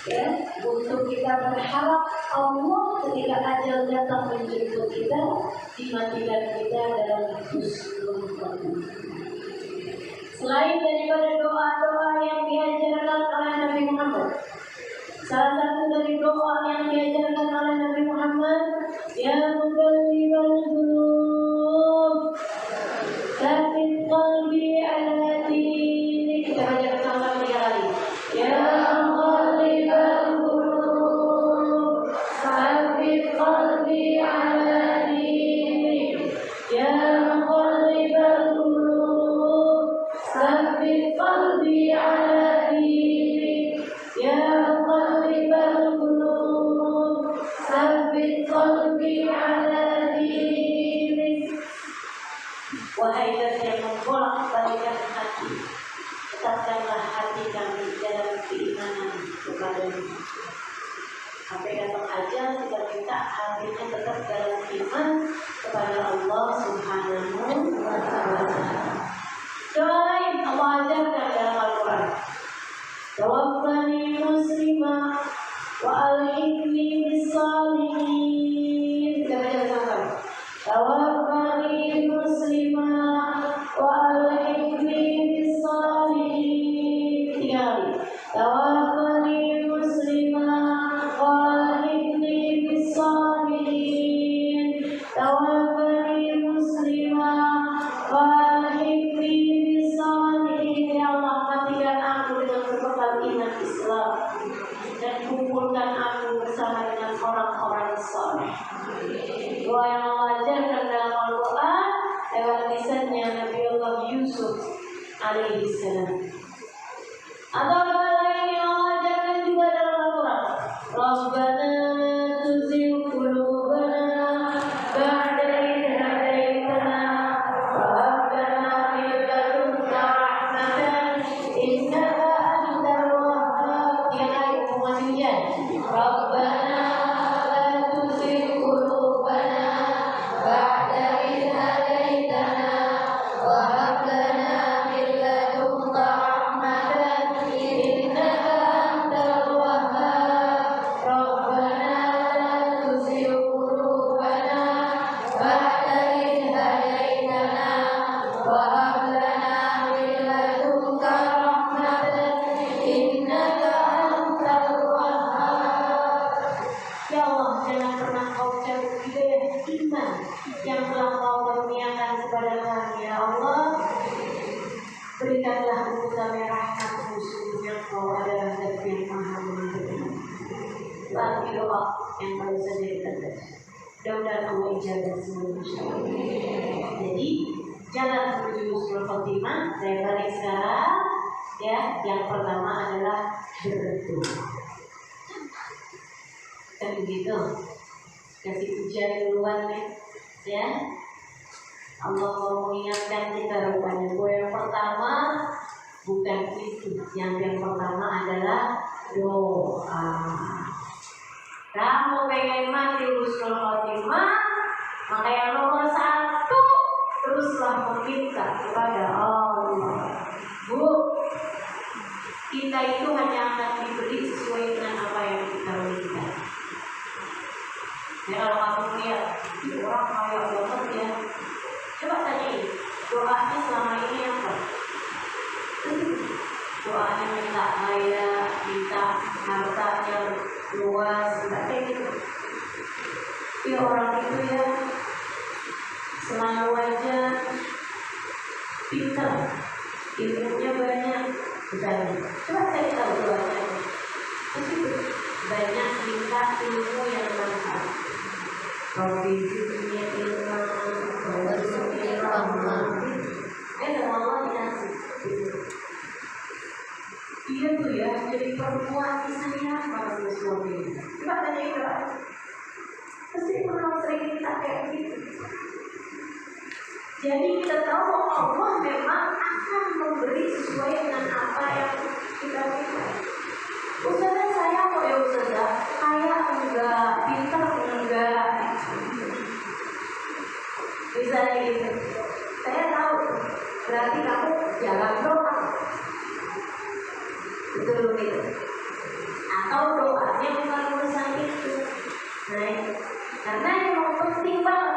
ya, untuk kita berharap Allah ketika ajal datang menjemput kita, dimatikan kita dalam husnul khotimah. Selain daripada doa-doa yang diajarkan oleh Nabi Muhammad, salah satu dari doa yang diajarkan oleh Nabi Muhammad, ya muqallibal qulub, tsabbit qalbi ala dinik. Kita baca bersama 3 kali. Ya muqallibal qulub, tsabbit qalbi ala dinik. Ya muqallibal qulub, tsabbit qalbi ala dinik. Ya muqallibal qulub, tsabbit qalbi ala dinik. Wahai zat yang membolak-balikkan hati, tetapkanlah hati kami dalam keimanan kepadamu. Sampai datang ajal kita minta hatinya tetap dalam iman kepada Allah Subhanahu wa Ta'ala. Doa lain Allah ajarkan dalam Al-Quran. Tawaffani muslimah wa alhiqni bis-shalihin. Kita baca bersama. Tawaffani muslimah wa alhiqni bis-shalihin. 3 kali. Tawaffani muslimah wa alhiqni bis-shalihin. Tawaffani muslimah wa alhiqni bis-shalihin. Ya Allah, matikan aku dengan berbekal iman Islam dan kumpulkan aku bersama dengan orang-orang saleh. Doa yang Allah ajarkan dalam Al-Quran lewat lisannya Nabiullah Yusuf alaihi salam. Atau doa lain yang Allah ajarkan juga dalam Al-Quran. Rabbana tuzigh qulubana ba'da idh hadaitana wa hab lana min ladunka rahmatan innaka antal wahhab. Yang lain semuanya. Rabbana la tuzigh qulubana ba'da idh hadaitana wa hab lana min ladunka rahmatan innaka antal wahhab. Rabbana la tuzigh qulubana ba'da idh hadaitana wa hab lana min ladunka rahmatan innaka antal wahhab. Ya Allah, jangan pernah kau cabut hidayah iman yang telah kau karuniakan kepada kami. Ya Allah, berikanlah untuk kami rahmat-Mu, sungguhnya Kau adalah Zat yang Maha Mengampuni. Lagi doa yang baru saja kita baca. Mudah-mudahan Allah ijabah semua insyaAllah. Jadi jalan menuju husnul khotimah, saya balik sekarang. Ya, yang pertama adalah berdoa. Kan begitu, kasih ujian duluan ya. Allah mau mengingatkan kita rupanya bahwa yang pertama bukan itu, yang pertama adalah doa. Kamu pengen mati husnul khotimah, maka yang nomor 1 teruslah meminta kepada Allah. Bu, kita itu hanya akan diberi sesuai dengan apa yang kita minta. Ya, kalau kamu lihat orang kaya banget ya, coba tanyain doanya selama ini apa? Doanya minta kaya, minta harta yang luas, kayak gitu. Ya orang itu ya selalu aja pintar, ilmunya banyak, misalnya. Coba cari tahu doanya. Terus banyak minta ilmu yang bermanfaat. Rabbi zidni ilma warzuqni rahmah. Allah dikasih. Iya tuh ya, jadi perempuan misalnya para suami. Coba tanya itu, pasti pernah sering kita kayak gitu. Jadi kita tahu Allah memang akan memberi sesuai dengan apa yang kita minta. Ustazah saya kok ya Ustazah, kaya enggak, pintar enggak. Misalnya gitu, saya tahu berarti kamu jalan doa. Betul itu. Atau doanya bukan urusan itu. Nah, karena yang penting banget.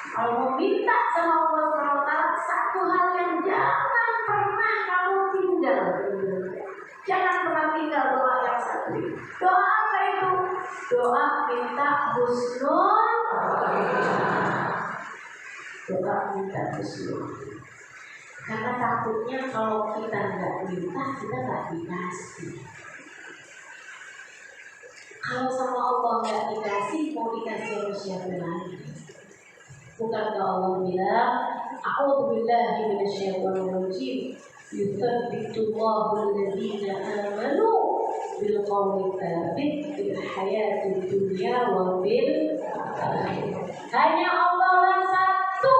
Kalau mau minta sama Allah SWT satu hal yang jangan pernah kamu tinggal. Jangan pernah tinggal doa yang satu. Doa apa itu? Doa minta husnul. Doa minta husnul. Karena takutnya kalau kita nggak minta, kita nggak dikasih. Kalau sama Allah nggak dikasih, mau dikasih sama siapa lagi? Bukankah Allah bilang, A'udzubillahi minasyaitonir rajim, yutsabbitullahu alladziina aamanu bil qawli tsabit fil hayatid dunya wa bil akhirah. Hanya Allah lah satu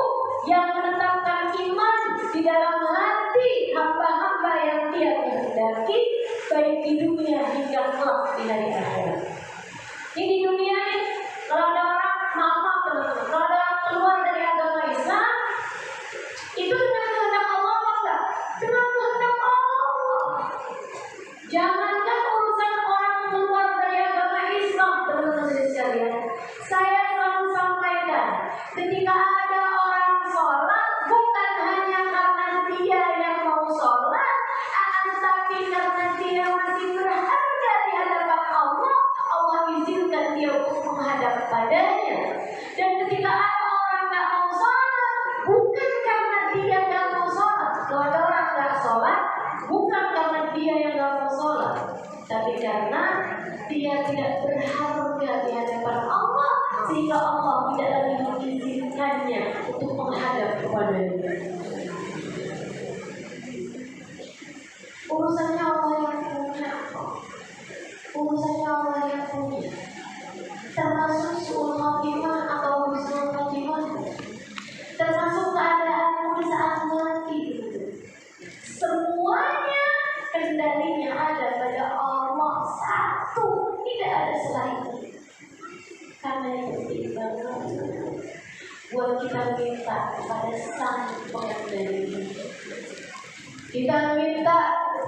yang menetapkan iman di dalam hati hamba-hamba yang Dia kehendaki, baik di dunia hingga kelak di hari akhirat. Ini di dunia ini, kalau ada orang maaf teman-teman, kalau ada orang keluar dari agama Islam, itu dengan kehendak Allah enggak? Dengan kehendak Allah. Jangankan urusan orang keluar dari agama Islam, teman-teman sekalian. Saya selalu sampaikan, ketika ada orang sholat, bukan hanya karena dia yang mau sholat, akan tetapi karena dia masih berharga di hadapan Allah, Allah izinkan dia untuk menghadap padanya. Dan ketika ada orang nggak mau sholat, bukan karena dia nggak mau sholat. Kalau ada orang nggak sholat, bukan karena dia yang nggak mau sholat, tapi karena dia tidak berharga di hadapan Allah, sehingga Allah tidak lagi mengizinkannya untuk menghadap kepadanya. Urusannya Allah yang punya, urusannya Allah yang punya. Termasuk su'ul khatimah atau husnul khatimah, termasuk keadaanmu di saat mati. Semuanya kendalinya ada pada Allah satu, tidak ada selain. Karena itu penting banget buat kita minta kepada Sang Pengendali. Kita minta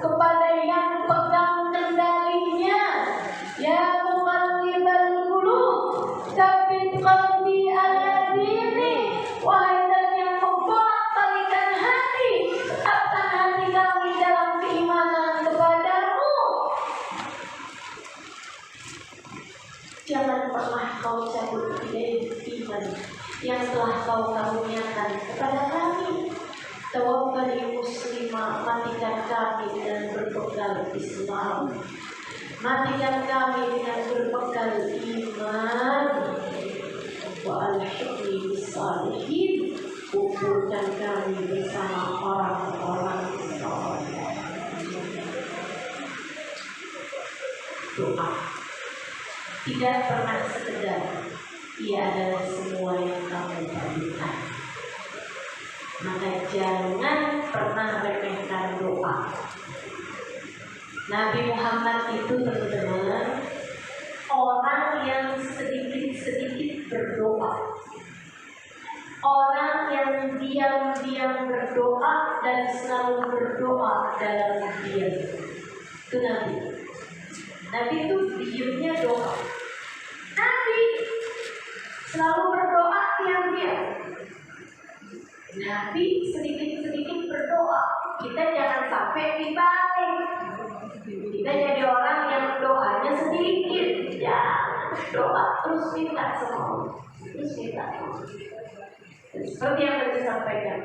kepada yang pegang kendalinya, ya muqallibal qulub, tsabbit qalbi ala dinik. Wahai zat yang membolak-balikan hati, tetapkan hati kami dalam keimanan kepadamu. Jangan pernah kau cabut dari iman yang telah kau karuniakan kepada kami. Tawakkali muslimah, matikan kami dengan berbekal Islam, matikan kami dengan berbekal iman. Wa alhiqni bis-shalihin, kumpulkan kami bersama orang-orang saleh. Doa tidak pernah sekedar, ia adalah semua yang kamu perlukan. Maka jangan pernah remehkan doa. Nabi Muhammad itu teman-teman orang yang sedikit-sedikit berdoa, orang yang diam-diam berdoa dan selalu berdoa dalam diam. Itu Nabi. Nabi itu diamnya doa. Nabi selalu berdoa diam-diam. Nabi sedikit-sedikit berdoa. Kita jangan sampai dibalik. Kita jadi orang yang doanya sedikit. Jangan doa terus minta sama Allah. Terus minta. Seperti yang tadi sampaikan,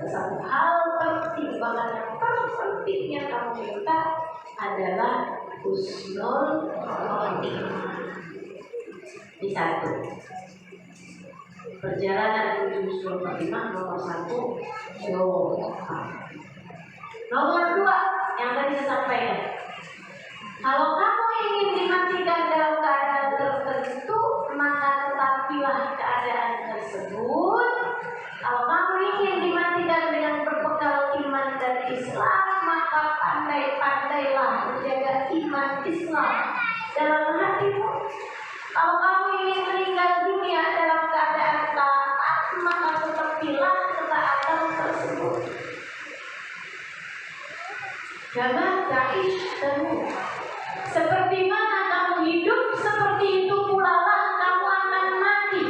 satu hal penting, bahkan yang paling penting yang kamu minta adalah husnul khotimah. Di satu, perjalanan menuju husnul khotimah nomor satu, doa. Nomor dua, yang tadi saya sampaikan, kalau kamu ingin dimatikan dalam keadaan tertentu, maka tetapilah keadaan tersebut. Kalau kamu ingin dimatikan dengan berbekal iman dan Islam, maka pandai-pandailah menjaga iman Islam dalam hatimu. Kalau kamu ingin meninggal dunia dalam keadaan taat, maka tetapilah ketaatan tersebut. Kama ta'ishtamu. Seperti mana kamu hidup, seperti itu pula lah kamu akan mati.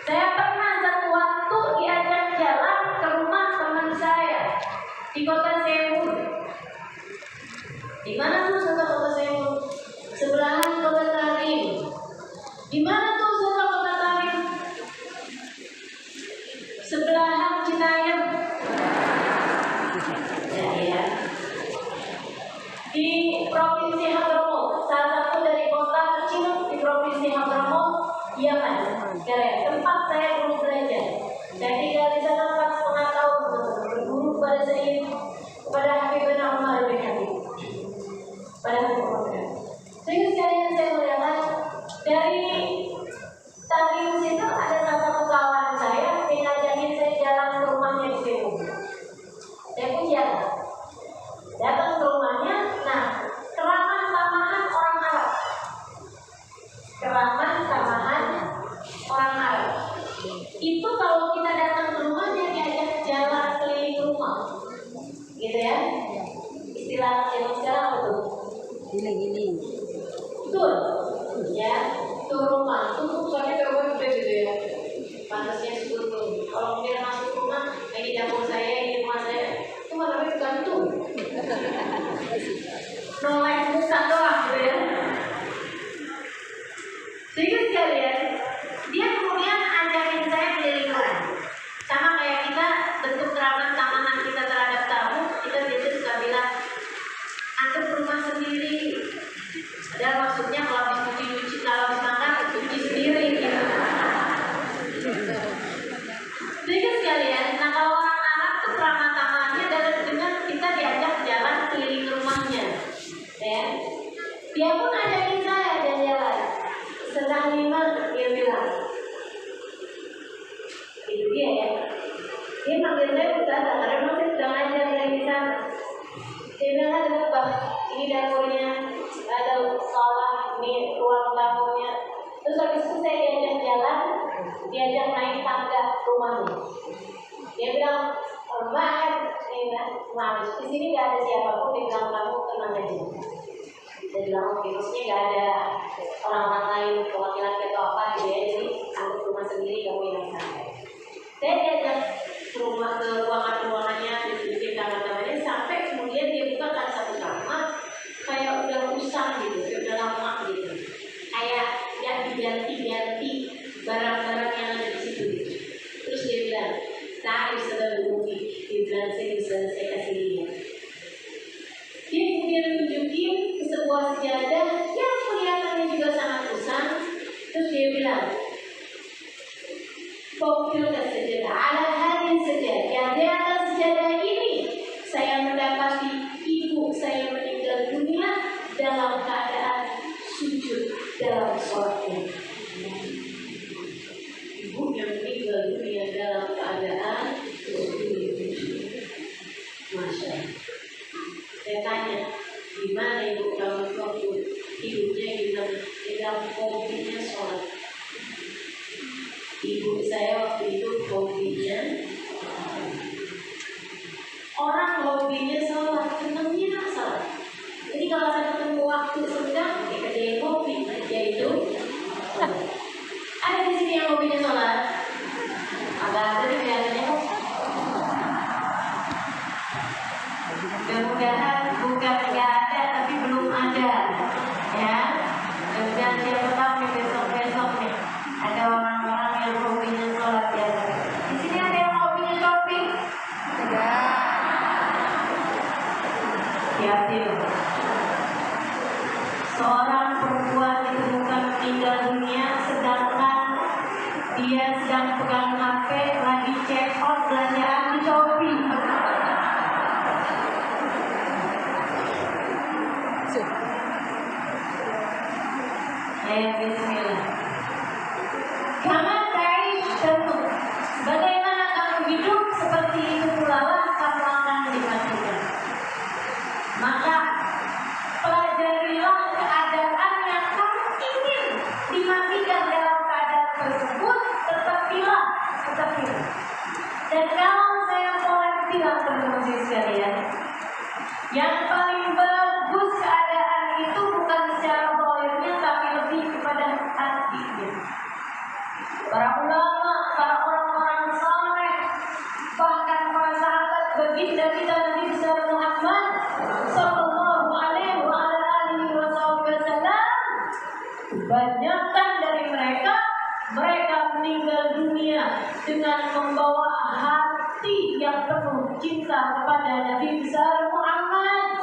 Saya pernah satu waktu diajak jalan ke rumah teman saya di kota Seoul. Di mana tuh kota Seoul? Sebelahan kota Tarim. Di mana tuh kota Tarim? Sebelahan Cinayam. Ya. Di Provinsi Hadramaut, salah satu dari kota kecil di Provinsi Hadramaut, Yaman. Tempat saya dulu belajar. Saya tinggal di sana 4,5 tahun, berguru pada Sayyid, kepada Habibur Umar bin Habib. Pada Habibur. Sehingga sekalian saya melihat dari Tarim situ ada salah satu kawan saya yang ngajakin saya jalan ke rumahnya di Seoul. Saya pun jalan. Datang ke rumahnya, nah keramah-tamahan orang Arab. Keramah-tamahan orang Arab. Itu kalau kita datang ke rumahnya diajak jalan keliling rumah, gitu ya. Istilah zaman sekarang apa tuh? Giling. Betul, ya. Itu rumah, itu soalnya gede gitu ya. Pantasnya sebelum kalau dia masuk rumah, ini dapur saya, ini rumah saya, itu malah lebih gantung. Nolak muka doang gitu ya. Sehingga sekalian, dia kemudian ajarin saya keliling rumah. Sama kayak kita bentuk keramah-tamahan kita terhadap tamu, kita biasa suka bilang, anggap rumah sendiri. Dan maksudnya kalau habis cuci, kalau habis makan, cuci sendiri gitu. Sehingga sekalian, nah kalau orang Arab tuh keramah-tamahannya dengan kita diajak jalan keliling rumahnya, ya. Dia pun ajakin saya jalan-jalan. Sedang lima dia bilang, itu dia ya. Dia manggil saya ustazah karena memang saya sedang ajar di sana. Dia bilang ada apa? Ini dapurnya, ada sekolah, ini ruang tamunya. Terus habis itu saya diajak jalan, diajak naik tangga rumahnya. Dia bilang, Mbak, maaf, di sini nggak ada siapapun. Dia bilang kamu tenang aja. Dia bilang maksudnya nggak ada orang-orang lain, perwakilan atau apa gitu ya. Jadi anggap rumah sendiri, kamu yang santai. Saya diajak ke rumah, ke ruangan-ruangannya, ditunjukin kamar-kamarnya, sampai kemudian dia bukakan satu kamar kayak udah usang gitu, udah lama gitu, kayak yang diganti-ganti barang-barang yang ada di situ gitu. Terus dia bilang, saya selalu mungkin, dia bilang saya kasih lihat. Dia kemudian tunjukin ke sebuah sejadah yang kelihatannya juga sangat usang. Terus dia bilang, Fawqilka sajadah, ala hadhihi sajadah, yang di atas sejadah ini saya mendapati ibu saya meninggal dunia dalam keadaan sujud dalam sholatnya. Ibu yang meninggal dunia dalam keadaan sujud. Masya Allah. Saya tanya, di mana ibu kamu waktu hidupnya di dalam hobinya sholat? Ibu saya waktu itu hobinya orang hobinya sholat, senangnya sholat. Jadi kalau ada ketemu waktu senggang, kita jadi hobi, yaitu ada di sini yang hobinya sholat. Agak ada di kelihatannya kok. Mudah-mudahan bukan nggak ada, tapi belum ada, ya. Dan siapa tahu nih besok nih ada orang-orang yang hobinya sholat ya. Di sini ada yang hobinya shopping. Ada. Hati-hati. Seorang perempuan ditemukan meninggal dunia, sedangkan dia sedang pegang HP, lagi check out belanjaan di Shopee. Bismillah. Kama ta'ishtamu. Bagaimana kamu hidup, seperti itu pula lah kamu akan dimatikan. Maka pelajarilah keadaan yang kamu ingin dimatikan dalam keadaan tersebut. Tetapilah. Dan kalau saya boleh bilang teman-teman sekalian, yang Kebanyakan dari mereka meninggal dunia dengan membawa hati yang penuh cinta kepada Nabi besar Muhammad.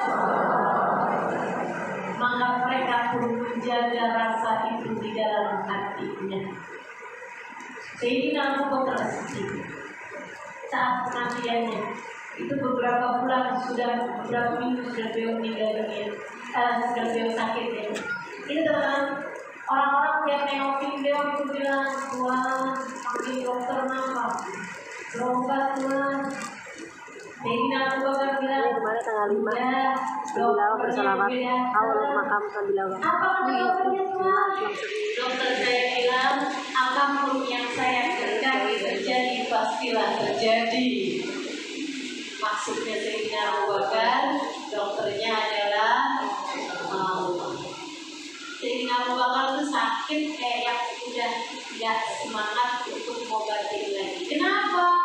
Maka mereka pun menjaga rasa itu di dalam hatinya. Sayyidina Abu Bakar As-Siddiq saat kematiannya itu beberapa minggu sudah beliau meninggal dunia, sudah beliau sakit ya. Ini teman-teman, orang-orang yang nengokin beliau itu bilang, wah, panggil dokter nama, berobat Tuhan. Sayyidina Abu Bakar bilang, kemarin tanggal 5 ya, Sambilawa bersalawat awal makam Sambilawa. apa dokternya Tuhan? Dokter saya bilang, apapun yang saya kehendaki terjadi pastilah terjadi. Maksudnya Sayyidina Abu Bakar, dokternya adalah Allah. Sayyidina Abu Bakar itu sakit kayak yang udah tidak semangat untuk ngobatin lagi. Kenapa?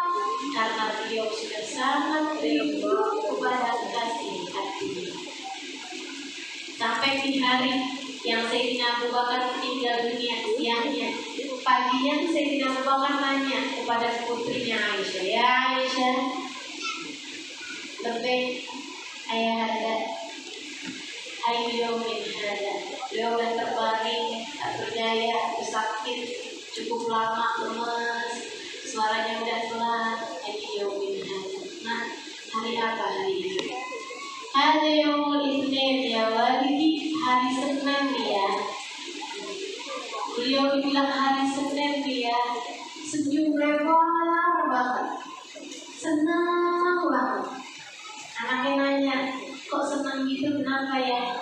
Karena beliau sudah sangat rindu kepada kasih hatinya. Sampai di hari yang Sayyidina Abu Bakar meninggal dunia siangnya, paginya Sayyidina Abu Bakar tanya kepada putrinya Aisyah, ya Aisyah, lebih ayahanda ayo min hada. Beliau udah terbaring, tak berdaya, sakit cukup lama, lemas, suaranya udah pelan. Ayo min hada. Nah, hari apa hari ini? Hari Yaumul Itsnin ya walidi, hari Senin dia. Beliau dibilang hari Senin dia, senyum lebar banget, senang banget. Anaknya nanya, kok senang gitu, kenapa ya?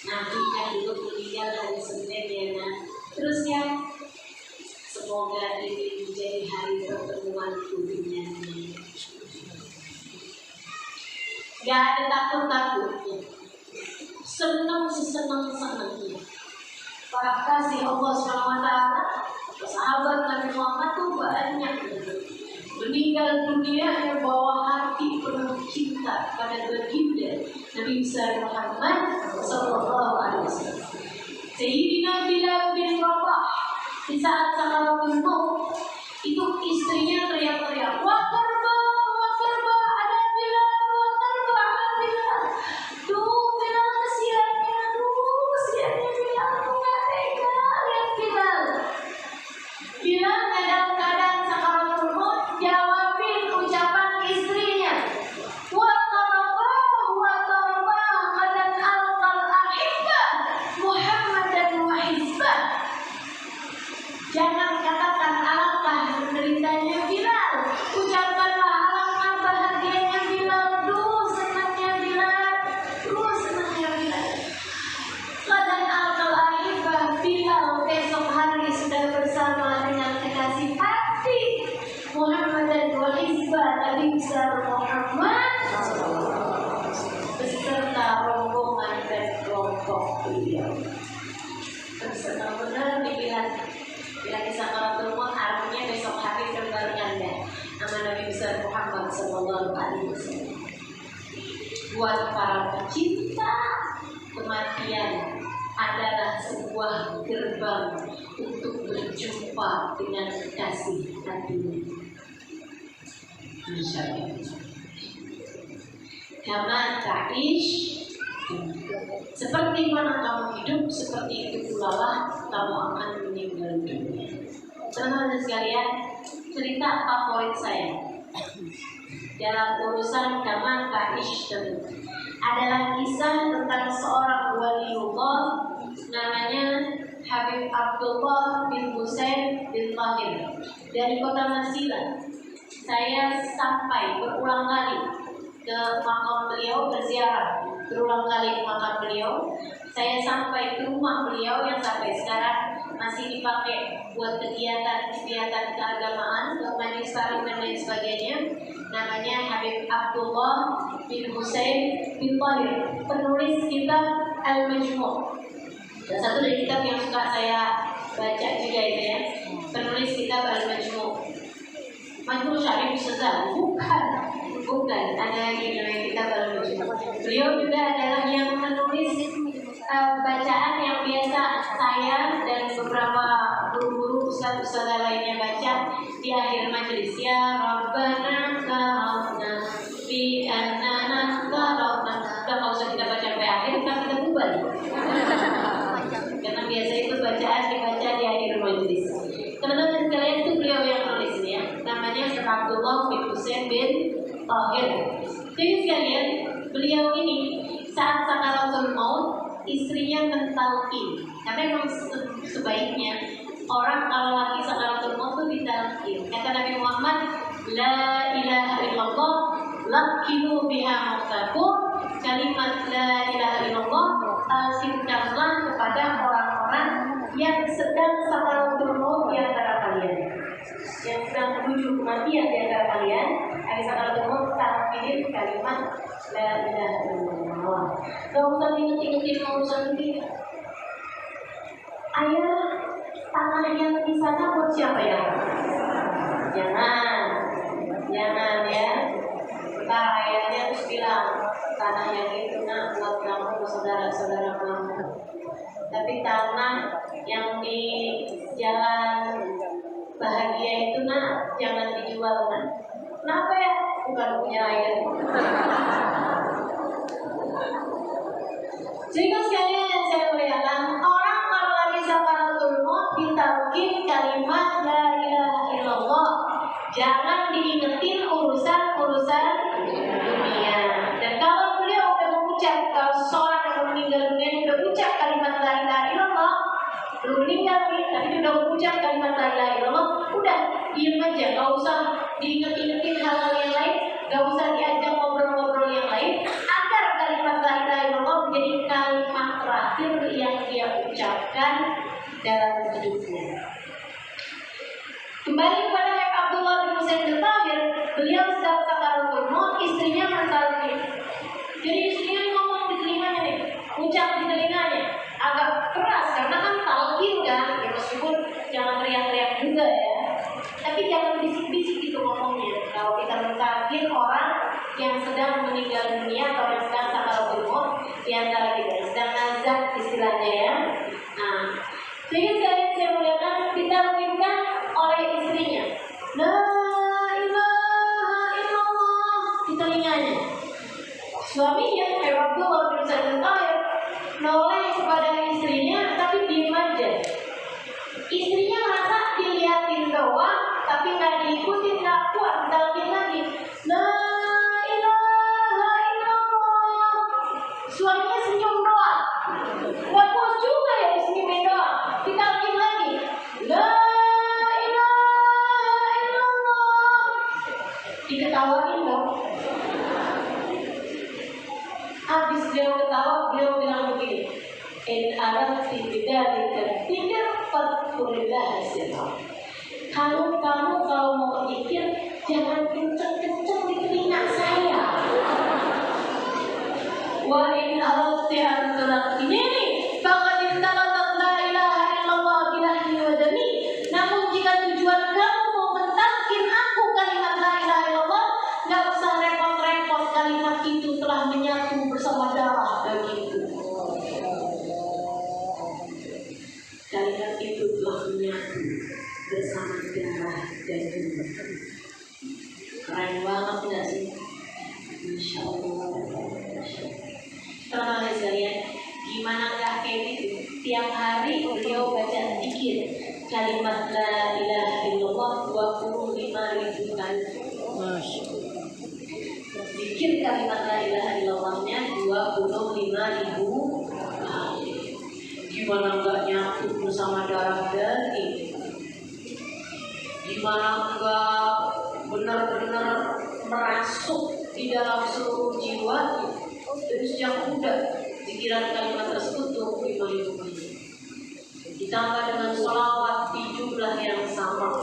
Nabi kan dulu meninggal hari Senin ya nak. Terus ya, semoga ini menjadi hari pertemuan dengannya. Gak ada takut-takutnya, senang sesenang-senangnya. Para kasih Allah SWT, sahabat Nabi Muhammad tuh banyak meninggal dunia yang bawa hati penuh cinta pada baginda Nabi besar Muhammad Sallallahu Alaihi Wasallam. Sayyidina Bilal bin Rabah di saat sakaratul maut itu istrinya teriak-teriak, wa karba, ada Bilal, wa karba, ada Bilal. Duh Bilal kesiannya Bilal, aku nggak tega lihat Bilal. Bilal dalam keadaan sakaratul maut jawabin ucapan istrinya, wa qaraba qadan alqal ahibba Muhammadan wa hizbah. Jangan katakan alangkah menderitanya Bilal, ucapkanlah alangkah bahagianya Bilal. Duh senangnya Bilal, qadan alqal ahibba. Bilal besok hari sudah bersama dengan kekasih hati Muhammad dan Hizbah Nabi besar Muhammad beserta rombongan dan kelompok beliau. Benar-benar dibilang bila di sakaratul maut artinya besok hari berbarengan ya nama Nabi besar Muhammad Sallallahu Alaihi Wasallam. Buat para pecinta kematian adalah sebuah gerbang untuk berjumpa dengan kasih hatinya. Insyaallah. Kama ta'ish, seperti mana kamu hidup, seperti itu pula lah kamu akan meninggal dunia. Teman-teman sekalian, cerita favorit saya dalam urusan kama ta'ish adalah kisah tentang seorang waliullah namanya Habib Abdullah bin Husain bin Tahir dari kota Masila. Saya sampai berulang kali ke makam beliau, berziarah berulang kali ke makam beliau. Saya sampai ke rumah beliau yang sampai sekarang masih dipakai buat kegiatan keagamaan, untuk majelis taklim dan lain sebagainya. Namanya Habib Abdullah bin Husain bin Tahir, penulis kitab Al-Majmu'. Dan satu dari kitab yang suka saya baca juga itu ya, penulis kitab Al-Majmu'. Majmu' Syarif Ustaz, bukan, ada lagi namanya kitab Al-Majmu'. Beliau juga adalah yang menulis bacaan yang ustazah lainnya baca di akhir majelis, ya Rabbana karomna bi annana karomna. Udah nggak usah kita baca sampai akhir, kita bubar. Karena biasa itu bacaan dibaca di akhir majelis. Teman-teman sekalian, itu beliau yang nulis ya. Namanya Syekh Abdullah bin Husain bin Thahir. Jadi sekalian, beliau ini saat sakaratul maut istrinya mentalkin. Karena memang sebaiknya orang kalau lagi sakaratul maut itu ditalkin. Kata Nabi Muhammad, la ilaha illallah lakinu biha mautakum. Kalimat la ilaha illallah talkinkanlah kepada orang-orang yang sedang sakaratul maut di antara kalian, yang sedang menuju kematian di antara kalian. Ada sakaratul maut, talkinin kalimat la ilaha illallah. Gak usah inget-ingetin urusan ini. Ayah, tanah yang di sana buat siapa ya? Jangan ya. Ntar ayahnya terus bilang, tanah yang itu nak buat kamu, saudara-saudara kamu. Tapi tanah yang di jalan bahagia itu nak jangan dijual nak. Kenapa ya? Bukan punya ayah. Jadi sekalian yang saya muliakan, orang kalau lagi sakaratul maut ditalkin kalimat la ilaha illallah. Jangan diingetin urusan dunia. Dan kalau beliau udah mengucap, kalau seorang yang meninggal dunia udah ucap kalimat la ilaha illallah, belum meninggal nih, tapi udah mengucap kalimat la ilaha illallah, udah diem aja, gak usah diinget-ingetin hal-hal yang lain, gak usah diajak ngobrol-ngobrol yang lain, agar kalimat la ilaha illallah menjadi kalimat terakhir yang dia ucapkan dalam hidupnya. Kembali kepada Syekh Abdullah bin Husain bin Thahir, beliau sedang sakaratul maut, istrinya mentalkin. Jadi istrinya ngomong di telinganya nih, ucap di telinganya, agak keras karena kan talkin kan, ya meskipun jangan teriak-teriak juga ya, tapi jangan bisik-bisik gitu ngomongnya. Kalau kita mentalkin orang yang sedang meninggal dunia atau yang sedang sakaratul maut di antara kita, sedang nazak istilahnya ya. Nah, jadi sekalian saya muliakan, ditalkinkan oleh istrinya, la ilaha illallah di telinganya. Suaminya Abdullah bin Husain bin Thahir noleh kepada istrinya, tapi diem aja. Istrinya merasa diliatin doang, tapi nggak diikutin, nggak kuat, talkin lagi, la ilaha illallah. Suaminya senyum doang, nggak puas juga ya disenyumin doang, ditalkin lagi, la diketawain dong. Habis beliau ketawa, beliau bilang begini, in arabti bidzalika dzikr fadhkurillah sirra. Kalau mau zikir, jangan kenceng-kenceng di telinga saya. Wa in arabti an tulaqqini faqad intaqadat la ilaha illallah bilahdi wa dami. Namun jika tujuan kamu mau mentalkin aku kalimat la ilaha illallah, gak usah repot-repot, kalimat itu telah menyatu bersama darah dagingku. Kalimat itu telah menyatu bersama darah dagingku. Keren banget gak sih? Masya Allah. Teman-teman sekalian, gimana gak kayak gitu? Tiap hari beliau baca zikir kalimat la ilaha illallah 25.000 kali. Zikir kalimat la ilaha illallahnya 25.000 kali. Gimana enggak nyatu bersama darah daging? Gimana enggak benar-benar merasuk di dalam seluruh jiwa? Dari sejak muda zikiran kalimat tersebut 25.000 kali. Ditambah dengan sholawat di jumlah yang sama,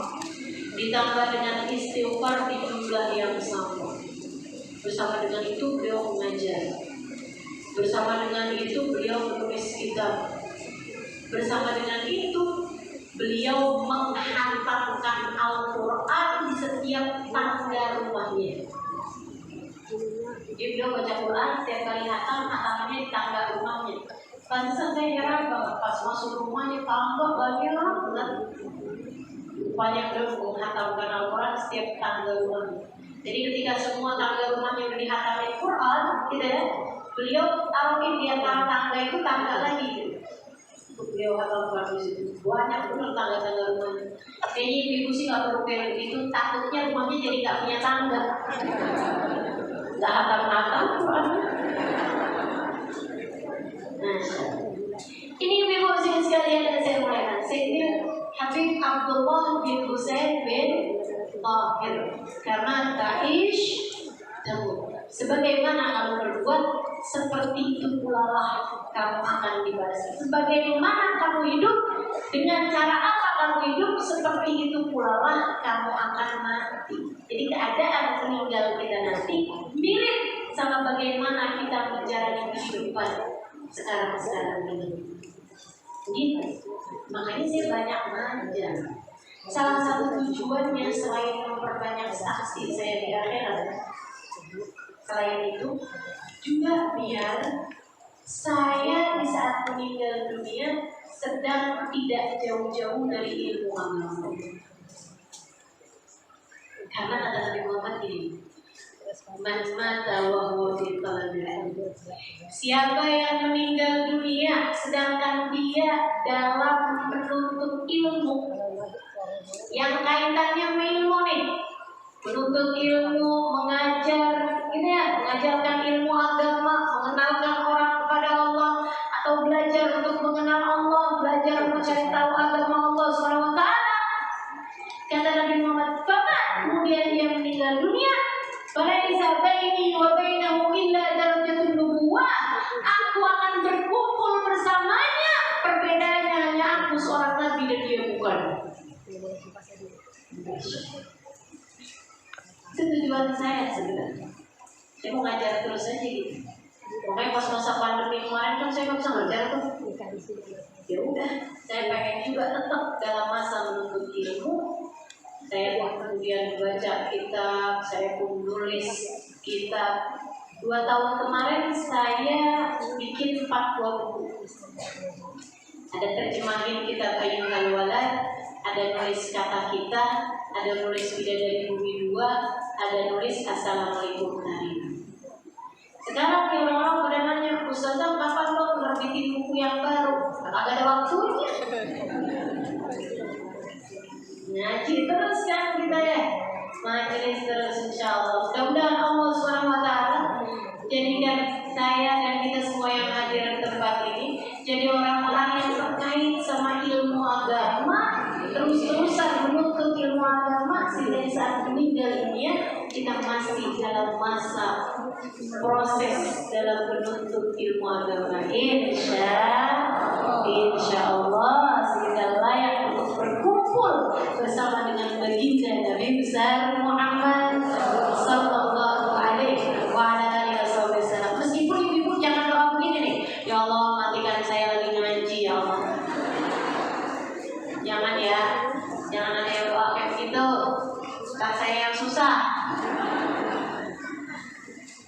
ditambah dengan istighfar di jumlah yang sama. Bersama dengan itu beliau mengajar, bersama dengan itu beliau menulis kitab, bersama dengan itu beliau menghantarkan Al-Quran di setiap tangga rumahnya. Jadi beliau baca Quran setiap kali hantarannya di tangga rumahnya. Pantesan saya heran banget pas masuk rumahnya tambah banyak banget. rupanya beliau menghatamkan Al-Quran setiap tanggal rumah. Jadi ketika semua tanggal rumahnya udah dihatamin Quran, gitu ya, beliau taruhin di antara tangga itu tangga lagi. Untuk beliau hatamkan di situ. Banyak benar tangga-tangga rumahnya. Kayaknya ibu sih nggak perlu kayak begitu, takutnya rumahnya jadi nggak punya tangga. Nggak hatam-hatam Quran. Nah, ini ibu sekalian yang saya mulaikan. Saya Habib Abdullah bin Husain bin Tahir, karena Ta'ish Tamut. Sebagaimana kamu berbuat, seperti itu pula lah kamu akan dibalas. Sebagaimana kamu hidup, dengan cara apa kamu hidup, seperti itu pula lah kamu akan mati. Jadi keadaan meninggal kita nanti mirip sama bagaimana kita menjalani kehidupan sekarang ini. Gitu. Makanya saya banyak manja. Salah satu tujuannya selain memperbanyak saksi saya di akhirat, selain itu juga biar saya di saat meninggal dunia sedang tidak jauh-jauh dari ilmu agama. Karena kata Nabi Muhammad ini, man mata wa huwa fi talabil ilm. Siapa yang meninggal dunia sedangkan dia dalam menuntut ilmu, yang kaitannya ilmu nih, menuntut ilmu, mengajar, gitu ya, mengajarkan ilmu agama, mengenalkan orang kepada Allah, atau belajar untuk mengenal Allah, belajar mencari tahu agama Allah SWT. Kata Nabi Muhammad, kemudian dia meninggal dunia, Falaisa baini wa bainahu illa darajatun nubuwah. Aku akan berkumpul bersamanya. Perbedaannya hanya aku seorang nabi dan dia bukan. Itu tujuan saya sebenarnya. Saya mau ngajar terus aja gitu. Makanya pas masa pandemi kemarin kan saya nggak bisa ngajar tuh. Ya udah, saya pengen juga tetap dalam masa menuntut ilmu. Saya pun kemudian baca kitab, saya pun nulis kitab. 2 tahun kemarin saya bikin 4 buah buku. Ada terjemahin kitab Ayyul Walad, ada nulis kata kita, ada nulis Bidadari Bumi 2, ada nulis Assalamualaikum Hari. Sekarang nih orang-orang pada nanya, Ustazah kapan dong nerbitin buku yang baru? Agak ada waktunya. Ngaji terus kan kita ya, majelis terus insya Allah. Mudah-mudahan Allah SWT jadikan saya dan kita semua yang hadir di tempat ini jadi orang-orang yang terkait sama ilmu agama, terus-terusan menuntut ilmu agama sehingga saat meninggal dunia kita masih dalam masa proses dalam menuntut ilmu agama. Insya Allah sehingga layak untuk berkumpul bersama dengan baginda Nabi besar Muhammad sallallahu alaihi wa alihi wasallam. Meskipun ibu-ibu jangan doa begini nih, ya Allah matikan saya lagi ngaji ya Allah. Jangan ya, jangan ada yang doa kayak gitu. Kan saya yang susah.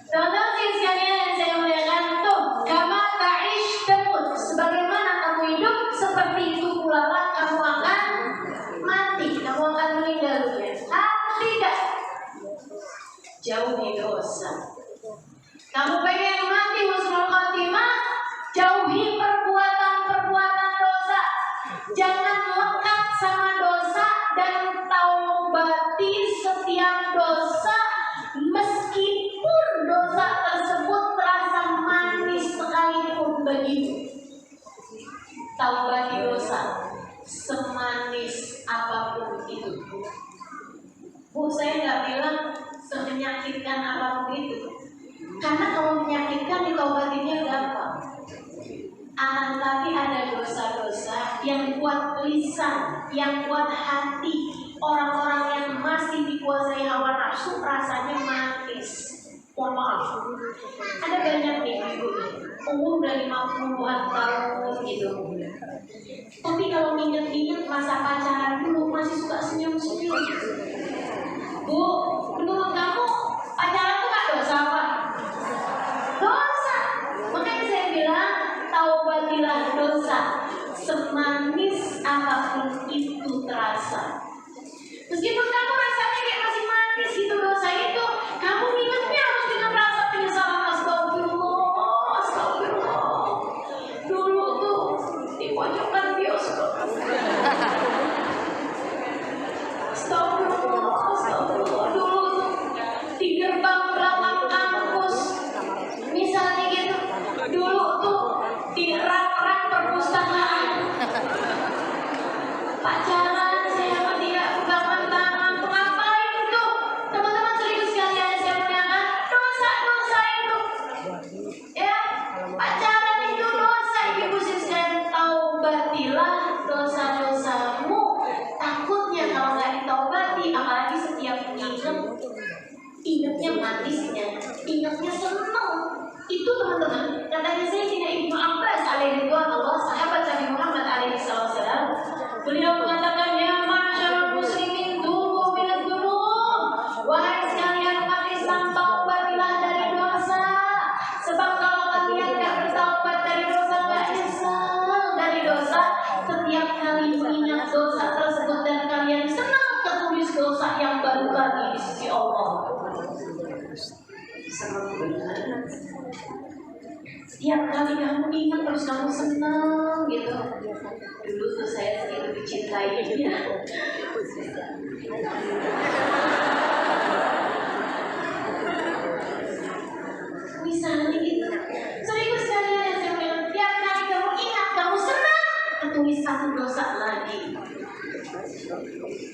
Teman-teman sekalian yang saya muliakan tuh, kama ta'ish tamut. Sebagaimana kamu hidup, seperti itu pula lah kamu akan mati, kamu akan meninggal dunia. Atau tidak? Jauhi dosa. Kamu pengen mati husnul khotimah, jauhi perbuatan-perbuatan dosa. Jangan lekat sama dosa dan taubati setiap dosa, meskipun dosa tersebut terasa manis sekalipun bagimu. Taubati dosa semanis apapun itu. Bu, saya nggak bilang semenyakitkan apapun itu, karena kalau menyakitkan ditaubatinya gampang. Akan tetapi ada dosa-dosa yang buat lisan, yang buat hati orang-orang yang masih dikuasai hawa nafsu rasanya manis. Mohon maaf, ada banyak nih ibu umur udah 50-an tahun gitu, tapi kalau inget-inget masa pacaran dulu masih suka senyum-senyum. Bu, menurut kamu pacaran itu gak dosa apa? Dosa. Makanya saya bilang taubatilah dosa semanis apapun itu terasa. Itu teman-teman, katanya Sayyidina Ibnu Abbas alaihi ridwanullah, sahabat Nabi Muhammad alaihi wasallam, beliau mengatakan, ya ma'syarul muslimin, tubu minadz dzunub. Wahai sekalian umat Islam, taubatlah dari dosa. Sebab kalau kalian tidak bertaubat dari dosa, nggak nyesal dari dosa, setiap kali mengingat dosa tersebut dan kalian senang tertulis dosa yang baru lagi di sisi Allah. Senang benar. Setiap kali kamu ingat terus kamu senang gitu. Dulu tuh saya sedikit dicintai dia. Misalnya gitu. Serius sekalian yang saya bilang, tiap kali kamu ingat kamu senang, tertulis satu dosa lagi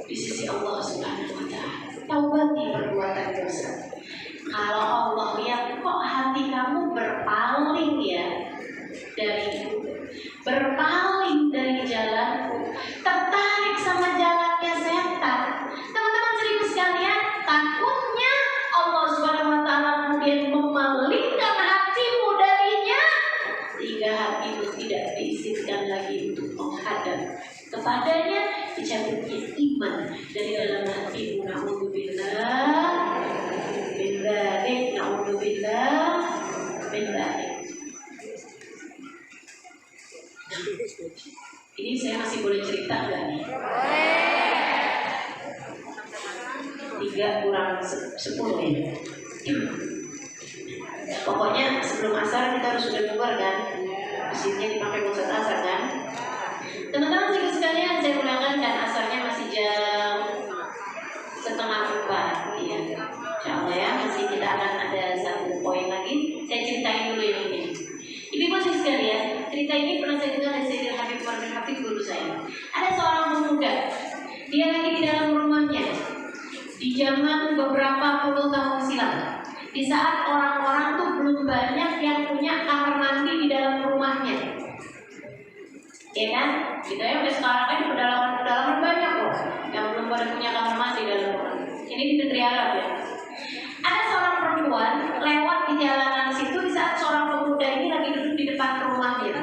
di sisi Allah Subhanahu wa Ta'ala. Taubati perbuatan dosa. Kalau Allah lihat kok hati kamu berpaling ya dari berpaling dari jalanku, tertarik sama jalannya setan. Teman-teman serius sekalian, takutnya Allah Subhanahu wa Ta'ala kemudian memalingkan hatimu darinya, sehingga hatimu tidak diizinkan lagi untuk menghadap kepadanya, dicabutnya iman dari dalam hatimu. Na'udzubillah min dzalik, na'udzubillah min dzalik. Ini saya masih boleh cerita nggak nih? 3 kurang 10 ya. Pokoknya sebelum asar kita harus sudah bubar kan? Mesinnya dipakai buat asar kan? Teman-teman sekalian, saya ulangan dan asarnya masih jam 3:30 ya. Insyaallah ya, masih kita akan ada 1 poin lagi. Saya ceritain dulu yang ini. Ibu-ibu sekalian, cerita ini pernah saya dengar dari Sayyidina Habib Muhammad Hafid, guru saya. Ada seorang pemuda, dia lagi di dalam rumahnya di zaman beberapa puluh tahun silam. Di saat orang-orang tuh belum banyak yang punya kamar mandi di dalam rumahnya, ya kan? Kita ya udah sekarang kan pedalaman banyak loh yang belum pada punya kamar mandi dalam rumah. Ini di negeri Arab ya. Ada seorang perempuan lewat di jalanan situ di saat seorang pemuda ini lagi duduk di depan rumahnya.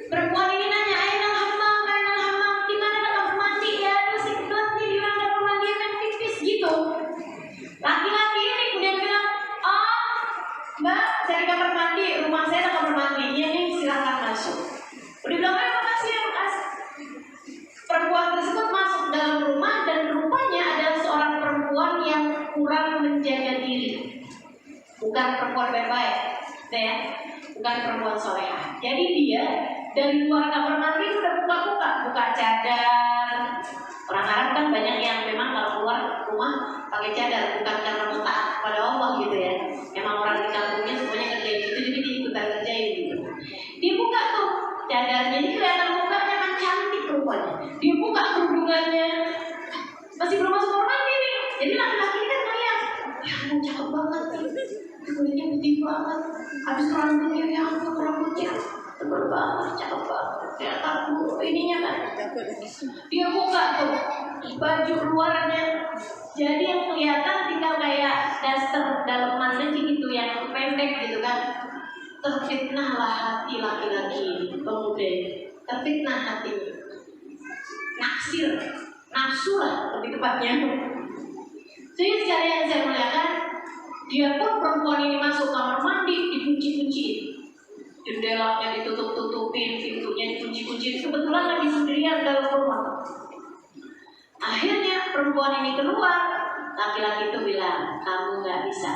Perempuan ini nanya, "Ainal hammam, ainal hammam, di mana kamar mandi ya? Aduh, saya kebetulan nih di mana kamar mandi yang pipis gitu." Laki-laki ini kemudian bilang, "Oh, Mbak, cari kamar mandi, rumah saya ada kamar mandinya nih, silakan masuk." Udah bilang, "Makasih ya, makasih." Perempuan tersebut masuk dalam rumah dan rupanya adalah seorang perempuan yang kurang menjaga diri, bukan perempuan baik-baik, ya, bukan perempuan solehah. Jadi dia dari luar kamar mandi itu udah buka cadar. Orang Arab kan banyak yang memang kalau keluar rumah pakai cadar, bukan karena mau taat pada Allah gitu ya. Memang orang di kampungnya semuanya kerjain gitu, jadi dia ikutan kerjain gitu. Dia buka tuh cadarnya, ini kelihatan mukanya kan cantik rupanya. Dia buka kerudungannya, masih belum masuk kamar mandi nih. Jadi laki-laki kan ngeliat, ya ampun cakep banget nih, kulitnya putih banget, habis rambutnya ya ampun rambutnya tebal banget, cakep banget. Kelihatan ininya kan. Dia buka tuh baju luarnya, jadi yang kelihatan tinggal kayak daster dalaman aja gitu, yang pendek gitu kan. Terfitnahlah hati laki-laki pemuda ini, terfitnah hati, naksir, nafsu lah lebih tepatnya. Jadi sekalian saya muliakan, dia pun perempuan ini masuk kamar mandi dikunci-kunci, jendelanya ditutup-tutupin, pintunya dikunci-kunci. Kebetulan lagi sendirian dalam rumah. Akhirnya perempuan ini keluar, laki-laki itu bilang, "Kamu nggak bisa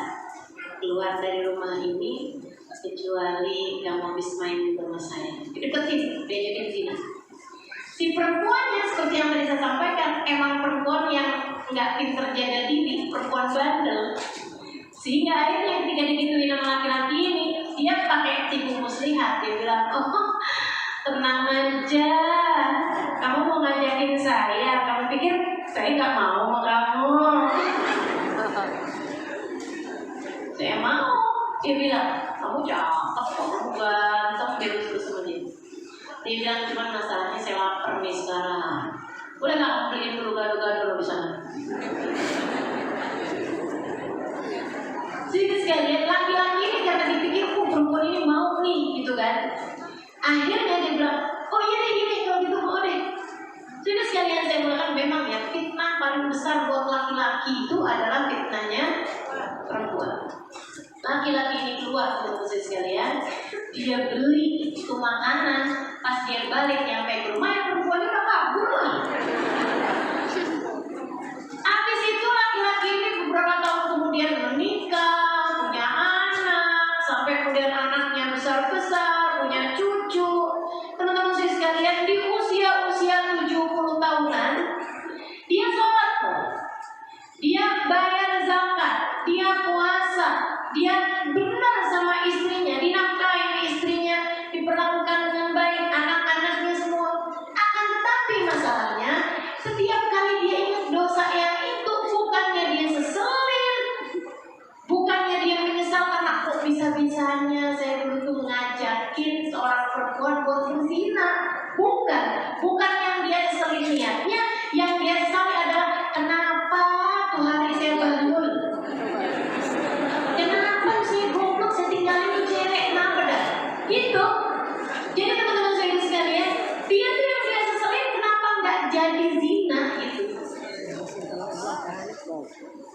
keluar dari rumah ini kecuali kamu habis main di rumah saya." Dideketin, diajakin zina. Si perempuannya seperti yang tadi saya sampaikan, emang perempuan yang nggak pinter jaga diri, perempuan bandel. Sehingga akhirnya ketika digituin sama laki-laki ini, dia pakai tipu muslihat. Dia bilang, "Oh, tenang aja, kamu mau ngajakin saya, kamu pikir saya nggak mau sama kamu?" "Saya mau." Dia bilang, "Kamu cakep kok, kamu ganteng." Dia terus sama dia. Dia bilang, "Cuman masalahnya saya lapar nih sekarang. Boleh nggak kamu beliin dulu gado-gado di sana?" Jadi sekalian, laki-laki ini karena perempuan ini mau nih gitu kan. Akhirnya dia bilang, oh iya deh gini, kalau gitu mau deh. Jadi sekalian saya bilang, memang ya fitnah paling besar buat laki-laki itu adalah fitnahnya perempuan. Laki-laki ini keluar untuk saya sekalian, dia beli itu makanan, pas dia balik nyampe ke rumah yang perempuannya udah kabur lah. Habis itu laki-laki ini beberapa tahun kemudian menikah, punya anak, sampai kemudian anaknya besar-besar, punya cucu. Teman-teman saya sekalian, di usia 70 tahunan, dia sholat kok. Dia bayar zakat, dia puasa, dia benar sama istrinya, dinafkahi istrinya, diperlakukan dengan baik, anak-anaknya semua. Akan tetapi masalahnya, setiap kali dia ingat dosa yang itu, bukannya dia seselin, bukannya dia menyesal karena kok bisa-bisanya saya dulu tuh ngajakin seorang perempuan buat berzina. Bukan yang dia seselin niatnya, yang dia sesali adalah kenapa tuh hari saya bangun, kenapa sih goblok saya tinggalin tuh cewek, kenapa dah gitu. Jadi teman-teman saya sekalian, dia tuh yang dia seselin kenapa nggak jadi zina gitu.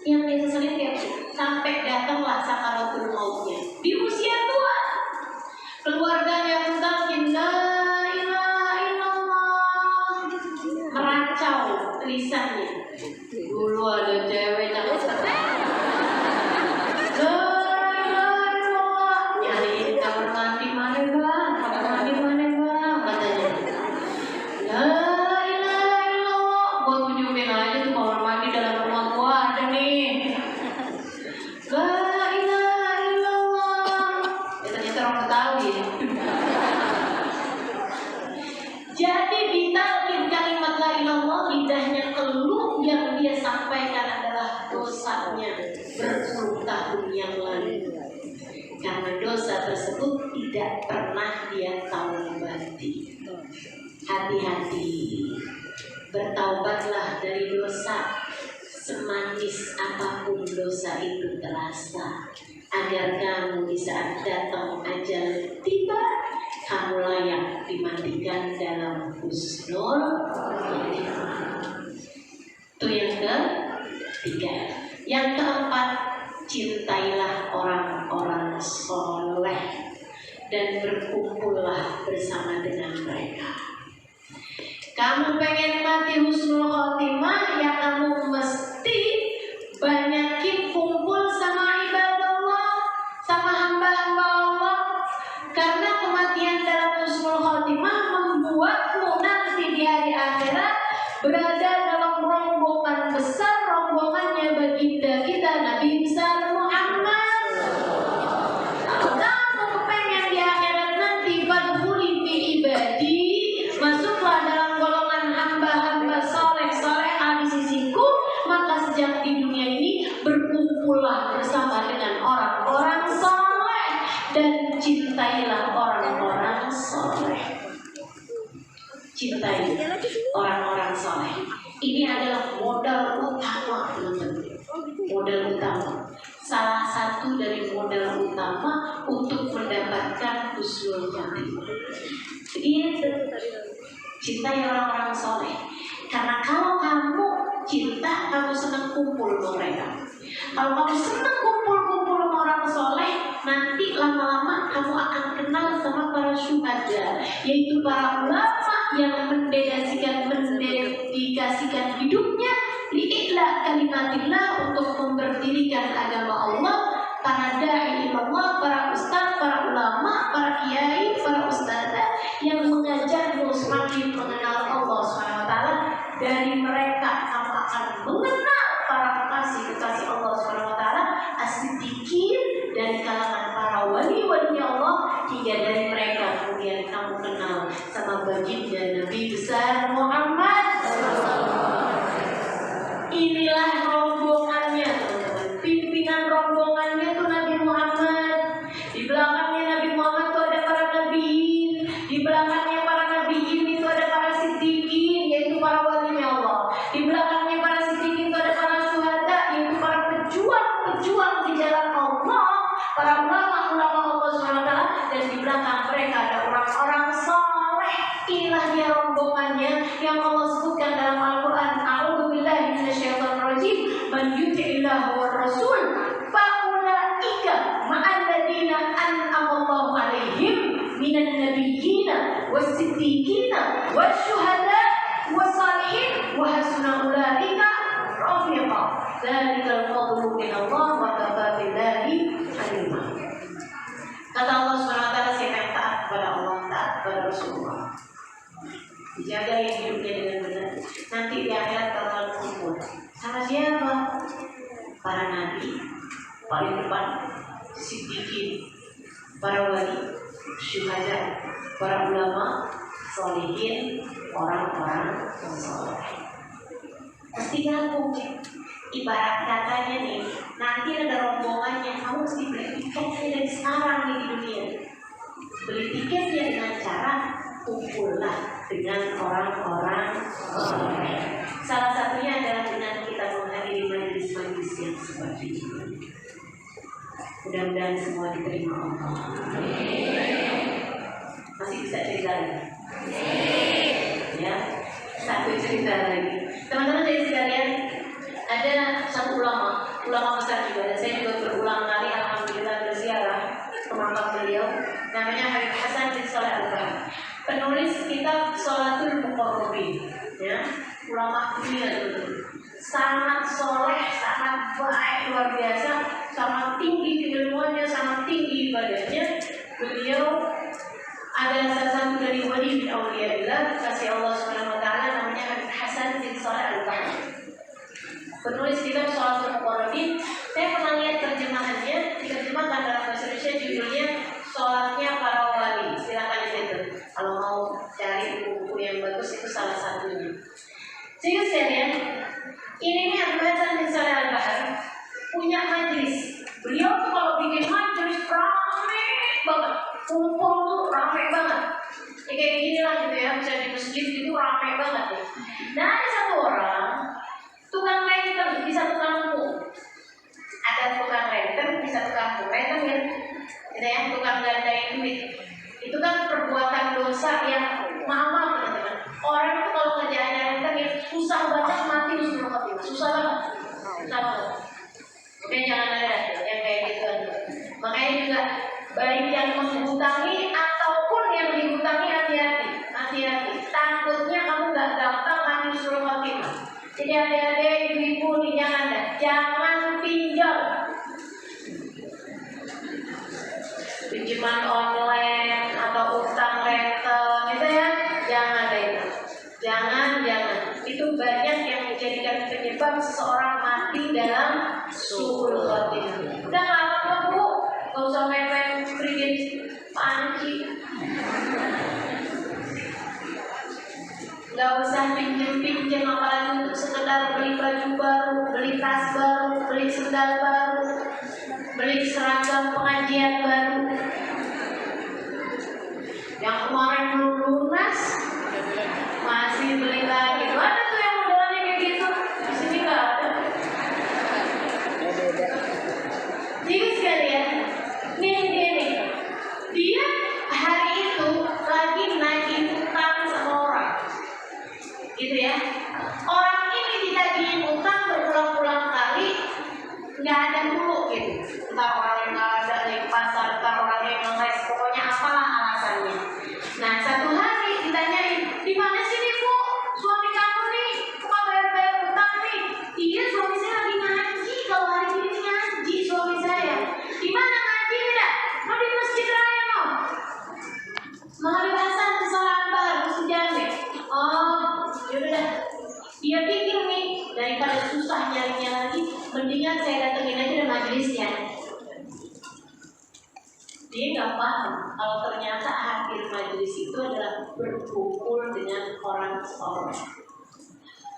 Yang dia seselin kayak sampai datanglah sakaratul mautnya di usia tua, keluarganya mungkin la ilaha illallah, meracau tulisannya. Dulu ada cewek cakep, nyari kamar mandi mana bang, katanya. La ilaha illallah, gua tunjukin aja tuh kamar mandi dalam rumah gua ada nih. La ilaha illallah, ya ternyata orang Betawi. Jadi ditalkin kalimat la ilallah, lidahnya keluh, yang dia sampaikan adalah dosanya berpuluh tahun yang lalu. Karena dosa tersebut tidak pernah dia taubati. Hati-hati, bertaubatlah dari dosa, semanis apapun dosa itu terasa, agar kamu di saat datang ajal tiba, kamu layak dimandikan dalam husnul khotimah. Itu yang ketiga. Yang keempat, cintailah orang-orang soleh dan berkumpullah bersama dengan mereka. Kamu pengen mati husnul khotimah, ya kamu mesti banyakin kumpul sama ibadallah, sama hamba-hamba Allah. Karena kematian dalam husnul khotimah membuatmu nanti di hari akhirat berada dalam rombongan besar, rombongannya baginda kita Nabi besar Muhammad. Kalau kamu kepengen di akhirat nanti fadkhuli fi ibadi, masuklah dalam golongan hamba-hamba saleh-salehah di sisiku, maka sejak di dunia ini berkumpullah bersama dengan orang-orang saleh dan cintailah orang-orang saleh. Cintai orang-orang saleh. Ini adalah modal utama, teman-teman. Modal utama. Salah satu dari modal utama untuk mendapatkan husnul khotimah. Itu cintai orang-orang saleh. Karena kalau kamu cinta, kamu senang kumpul sama mereka. Kalau kamu senang kumpul-kumpul sama orang soleh, nanti lama-lama kamu akan kenal sama para syuhada, yaitu para ulama yang mendedikasikan hidupnya li'ila kalimatillah, untuk memberdirikan agama Allah. Para da'i ilallah, para ustaz, para ulama, para kiai, para ustazah yang mengajarmu semakin mengenal Allah SWT. Dari mereka kamu akan mengenal para kekasih-kekasih Allah SWT, as-siddiqin, dari kalangan para wali-wali Allah, hingga dari mereka kemudian kamu kenal sama baginda Nabi besar Muhammad. Inilah rombongannya, teman-teman. Pimpinan rombongannya itu Nabi Muhammad. Di belakangnya Nabi Muhammad itu ada para nabiin. Di belakangnya para nabiin itu ada para siddiqin, yaitu para walinya Allah. Di belakangnya para siddiqin itu ada para syuhada, yaitu para pejuang-pejuang di jalan Allah. Para ulama-ulama Allah SWT, dan di belakang mereka ada orang-orang saleh. Inilah dia rombongannya yang Allah sebutkan dalam Al-Quran. A'udzubillahi minasyaitonirrajim. Man yuti'illahu war rasul faulaika ma'alladzina an'amallahu alaihim minan nabiyyina was-siddiqina wasyuhada was-salihin wa hasuna ulaika rafiqa. Dzalikal fadlu min Allah wa kafa billahi alima. Kata Allah SWT, siapa yang taat kepada Allah, taat kepada Rasulullah, dijaga yang hidupnya dengan benar, nanti di akhirat bakal kumpul sama siapa? Para nabi paling depan, siddiqin, para wali, syuhada, para ulama, sholihin, orang-orang yang saleh. Mesti gabung. Ibarat katanya nih, nanti ada rombongannya, kamu mesti beli tiketnya dari sekarang nih di dunia. Beli tiketnya dengan cara kumpullah dengan orang-orang saleh. Salah satunya adalah dengan kita menghadiri majelis-majelis yang seperti ini. Mudah-mudahan semua diterima Allah. Masih bisa cerita lagi? Ya, satu cerita lagi. Teman-teman dari sekalian, ada satu ulama besar juga, dan saya juga berulang kali alhamdulillah berziarah ke makam beliau, namanya Habib Hasan bin Shalih Al-Bahar, penulis kitab Sholatul Muqarrabin, ya, ulama dunia itu sangat soleh, sangat baik, luar biasa, sangat tinggi keilmuannya, sangat tinggi ibadahnya. Beliau adalah salah satu dari wali bin Auliyaillah, kasih Allah SWT, namanya Habib Hasan bin Shalih Al-Bahar, penulis kitab Sholatul Muqarrabin. Saya pernah lihat terjemahannya, diterjemahkan dalam bahasa Indonesia, judulnya Sholatnya Para Wali. Silakan di situ. Kalau mau cari buku yang bagus, itu salah satunya. Jadi sekalian, ini nih Habib Hasan bin Shalih Al-Bahar punya majelis. Beliau tuh kalau bikin majelis rame banget, kumpul tuh rame banget. Ya kayak gini lah gitu ya, bisa di masjid itu rame banget ya. Nah, ada satu orang tukang renter di satu kampung. Ada tukang renter di satu kampung. Renter ya, gitu ya, tukang gandain duit. Itu kan perbuatan dosa yang maaf teman-teman. Orang itu kalau kerjaannya renter ya susah banget mati disuruh khotimah. Susah banget. Susah banget. Oke, jangan ada yang kayak gitu. Makanya juga baik yang menghutangi ataupun yang dihutangi, hati-hati. Hati-hati. Takutnya kamu gak gampang mati disuruh khotimah. Jadi adik-adik, ibu-ibu nih, jangan pinjol. Pinjaman online atau utang rental gitu ya, jangan deh. Jangan. Itu banyak yang menjadikan penyebab seseorang mati dalam suul khotimah. Udah nggak apa-apa bu, nggak usah main-main kredit panci. Gak usah pinjem-pinjem, apalagi untuk sekedar beli baju baru, beli tas baru, beli sendal baru, beli seragam pengajian baru. Yang kemarin belum lunas, masih beli lagi. Ada tuh yang modelnya kayak gitu, di sini gak ada. Jadi sekalian, nih, dia hari itu lagi nagih utang sama orang. Gitu ya, orang ini ditagih utang berulang-ulang kali, nggak ada dulu gitu. Entah orang yang nggak ada di pasar, entah orang yang ngeles, pokoknya apalah alasannya. Nah, satu hari ditanyain, di mana sih nih bu, suami kamu nih, kok bayar utang nih? Iya, suami saya lagi ngaji, kalau hari ini ngaji suami saya. Di mana ngaji dah? Mau di masjid raya mau? Habib Hasan bin Shalih Al-Bahar mesti jamin. Oh, yaudah. Dia pikir nih, daripada susah nyarinya lagi, mendingan saya datengin aja di majelisnya. Dia nggak paham kalau ternyata hadir majelis itu adalah berkumpul dengan orang soleh.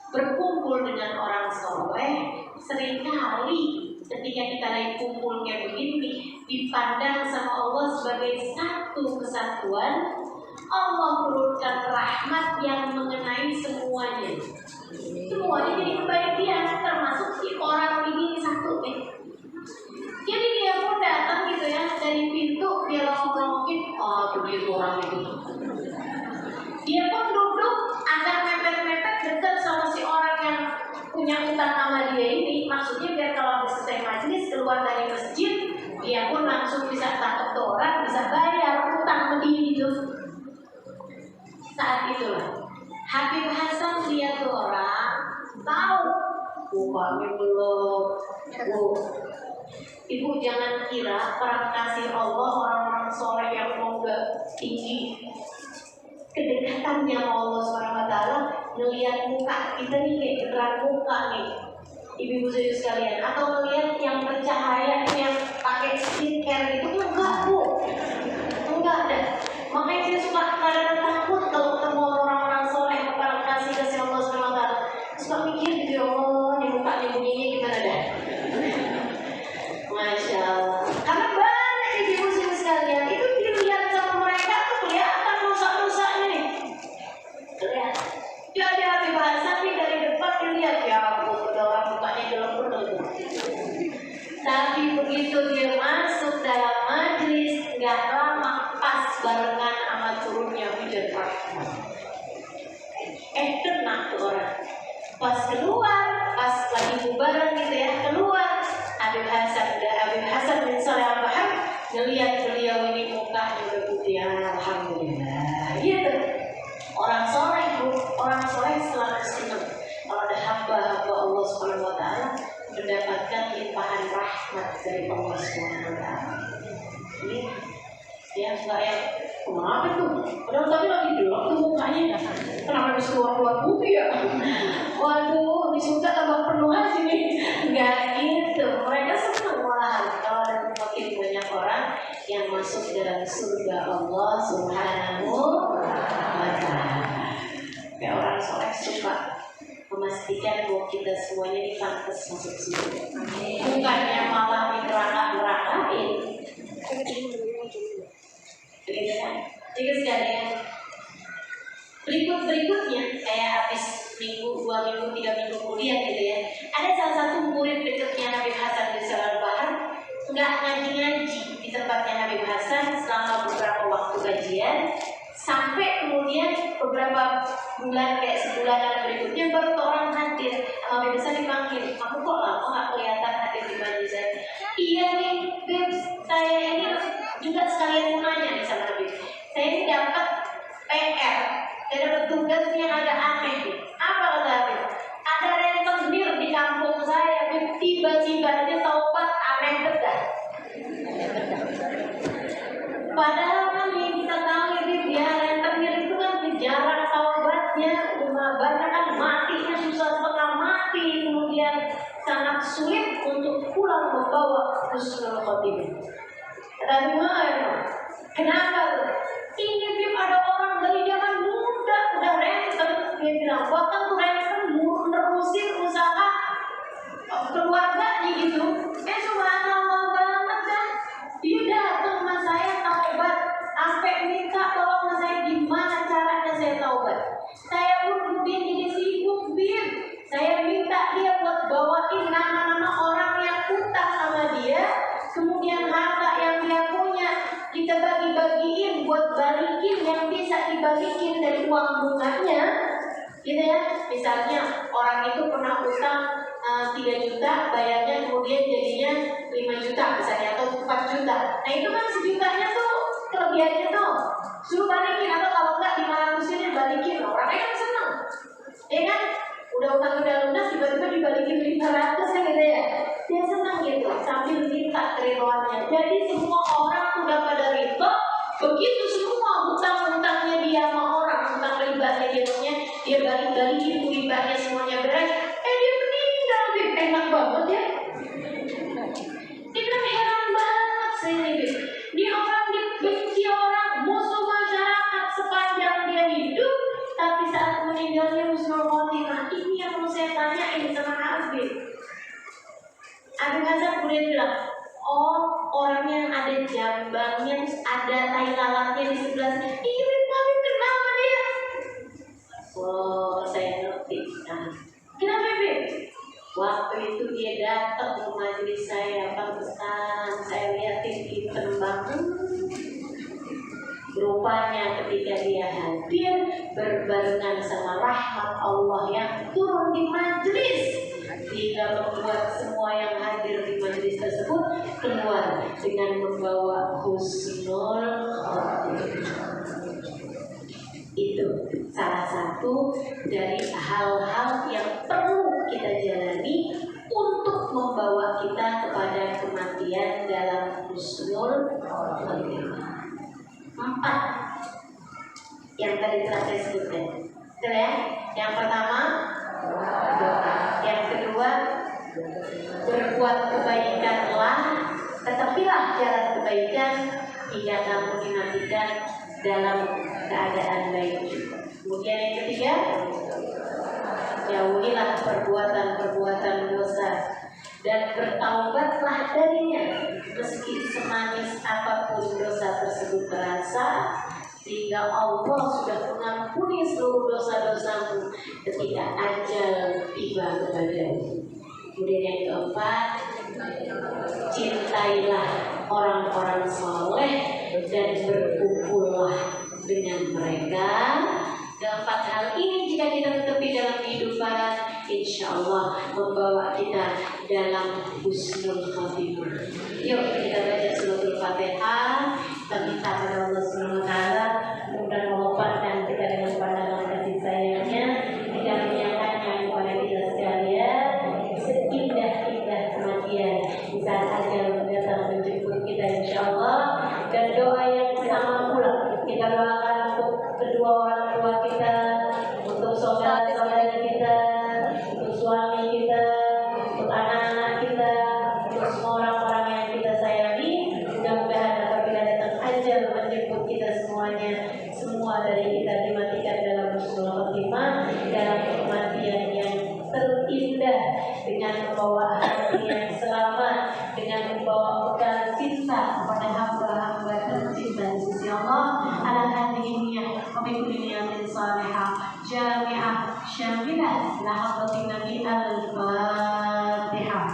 Berkumpul dengan orang soleh seringkali ketika kita lagi kumpul kayak begini dipandang sama Allah sebagai satu kesatuan. Allah turunkan rahmat yang mengenai semuanya. Semuanya jadi kebahagiaan, termasuk si orang ini satu nih. Jadi dia pun datang gitu ya dari pintu, dia langsung bisa tangkap tuh orang, bisa bayar utang begini itu. Saat itulah Habib Hasan lihat tuh orang, tahu mukanya belum. Ibu jangan kira orang kasih Allah, orang-orang soleh yang moga tinggi kedekatannya sama Allah SWT ngelihat muka kita nih kayak beneran muka nih, ibu-ibu sekalian, atau ngelihat yang bercahaya yang pakai skincare itu enggak bu, enggak ada. Makanya saya suka kadang takut kalau ketemu orang-orang soleh orang kasih Allah SWT, suka mikir gitu, ya Allah di mukanya bunyinya gimana dah. Masya Allah, karena banyak ibu-ibu sekalian itu dilihat sama mereka tuh kelihatan rusak-rusaknya nih. Lihat, jadi Habib Hasan nih dari depan dilihat, ya ampun, udah orang mukanya gelap-gelap. Tapi begitu dia masuk dalam majlis, nggak lama pas barengan sama turunnya hujan rahmat. Kena tuh orang. Pas keluar, pas lagi bubaran gitu ya, keluar Habib Hasan bin Saleh Al-Bahar ngelihat beliau ini mukanya udah putih, alhamdulillah. Gitu. Orang soleh selalu senang kalau ada hamba-hamba Allah Subhanahu wa taala mendapatkan limpahan rahmat dari Allah Subhanahu wa taala. Ini ya enggak ya. Kenapa tuh? Padahal tadi lagi gelap tuh mukanya. Kenapa bisa keluar putih ya? Waduh, disuka tambah penuh aja nih. Enggak gitu. Mereka senang malahan kalau ada makin banyak orang yang masuk dalam surga Allah Subhanahu wa taala. Kayak orang soleh suka memastikan bahwa kita semuanya ini pantas masuk surga. Bukannya malah dineraka-nerakain. Jadi sekalian, berikutnya kayak habis minggu, 2 minggu, 3 minggu kuliah gitu ya, ada salah satu murid dekatnya Habib Hasan bin Saleh Al-Bahar nggak ngaji di tempatnya Habib Hasan selama beberapa waktu kajian, sampai kemudian beberapa bulan kayak sebulanan berikutnya baru orang hadir. Habib Hasan dipanggil, kamu kok lama nggak kelihatan hadir di majelis? Iya nih, Beb, saya ini juga sekalian mau nanya nih sama Habib. Saya ini dapat PR, saya dapat tugas yang agak aneh nih. Apa kata Habib? Ada rentenir di kampung saya, Beb, tiba-tiba dia taubat aneh betul. Padahal kan kita tahu ini dia rentenir itu kan jarang taubatnya, banyak kan matinya susah setengah mati, kemudian sangat sulit untuk pulang membawa husnul khotimah. Tapi kenapa? Ini Bib, ada orang dari zaman muda udah renten, dia bilang bahkan tuh renten nerusin usaha keluarganya gitu. Subhanallah banget kan. Dia datang sama saya taubat, sampai minta tolong sama saya gimana caranya saya taubat. Saya pun jadi sibuk Bib. Saya minta dia buat bawain nama-nama orang yang utang sama dia, kemudian harta yang dia punya kita bagi-bagiin buat balikin yang bisa dibalikin dari uang bunganya, gitu ya. Misalnya orang itu pernah utang 3 juta, bayarnya kemudian jadinya 5 juta misalnya, atau 4 juta. Nah itu kan sejutanya tuh kelebihannya tuh suruh balikin, atau kalau enggak 500-nya balikin. Orangnya kan seneng, ya kan? Udah utang udah lunas, tiba-tiba dibalikin 500 kan gitu ya. Dia senang gitu, sambil minta keridoannya. Jadi semua orang udah pada ridho. Begitu semua hutang-hutangnya dia sama orang, hutang ribanya dia punya, dia balik-balikin ribanya semuanya beres. Dia meninggal, Bib. Enak banget ya. Kita heran banget sih Bib. Dia orang dibenci orang, musuh masyarakat sepanjang dia hidup, tapi saat meninggalnya husnul khotimah. Ini yang mau saya tanyain sama Habib. Habib Hasan kemudian bilang, oh orang yang ada jambangnya, ada tai lalatnya di sebelah sini. Ini Habib kenapa dia? Oh saya ngerti. Nah, kenapa Bib? Waktu itu dia datang ke majelis saya, pantesan saya liatin hitam banget. Rupanya ketika dia hadir berbarengan sama rahmat Allah yang turun di majelis, sehingga membuat semua yang hadir di majelis tersebut keluar dengan membawa husnul khotimah. Itu salah satu dari hal-hal yang perlu kita jalani untuk membawa kita kepada kematian dalam husnul khotimah. 4 yang tadi telah saya sebutkan. Betul ya? Yang pertama doa. Yang kedua berbuat kebaikanlah, tetapilah jalan kebaikan hingga kamu dimatikan dalam keadaan baik. Kemudian yang ketiga, jauhilah perbuatan-perbuatan dosa dan bertaubatlah darinya meski semanis apapun dosa tersebut terasa, sehingga Allah sudah mengampuni seluruh dosa-dosamu ketika ajal tiba kepadamu. Kemudian yang keempat, cintailah orang-orang soleh dan berkumpullah dengan mereka. Keempat hal ini jika kita tetapi dalam kehidupan, insya Allah membawa kita dalam husnul khotimah. Yuk kita baca suratul Fatihah. Kita minta pada Allah Subhanahu Wa Taala mudah mewafatkan kita dengan pandangan kasih sayangnya, tidak menyayangi kepada kita sekalian, seindah-indah kematian di saat ajal datang menjemput kita insya Allah. Dan doa yang sama pula kita doakan untuk kedua orang tua kita, untuk saudara-saudara kita, untuk suami kita, untuk anak-anak kita, untuk semua orang-orang yang kita sayangi. Mudah-mudahan apabila datang ajal menjemput kita semuanya, semua dari kita dimatikan dalam husnul khotimah, dalam kematian yang terindah, dengan membawa hati yang selamat, dengan membawa bekal cinta kepada hamba-hamba tercinta di sisi Allah. Ala hadhihi niyyah wa bi kulli niyatin salihah jami'ah syamilah la hadratin nabi al-fatihah.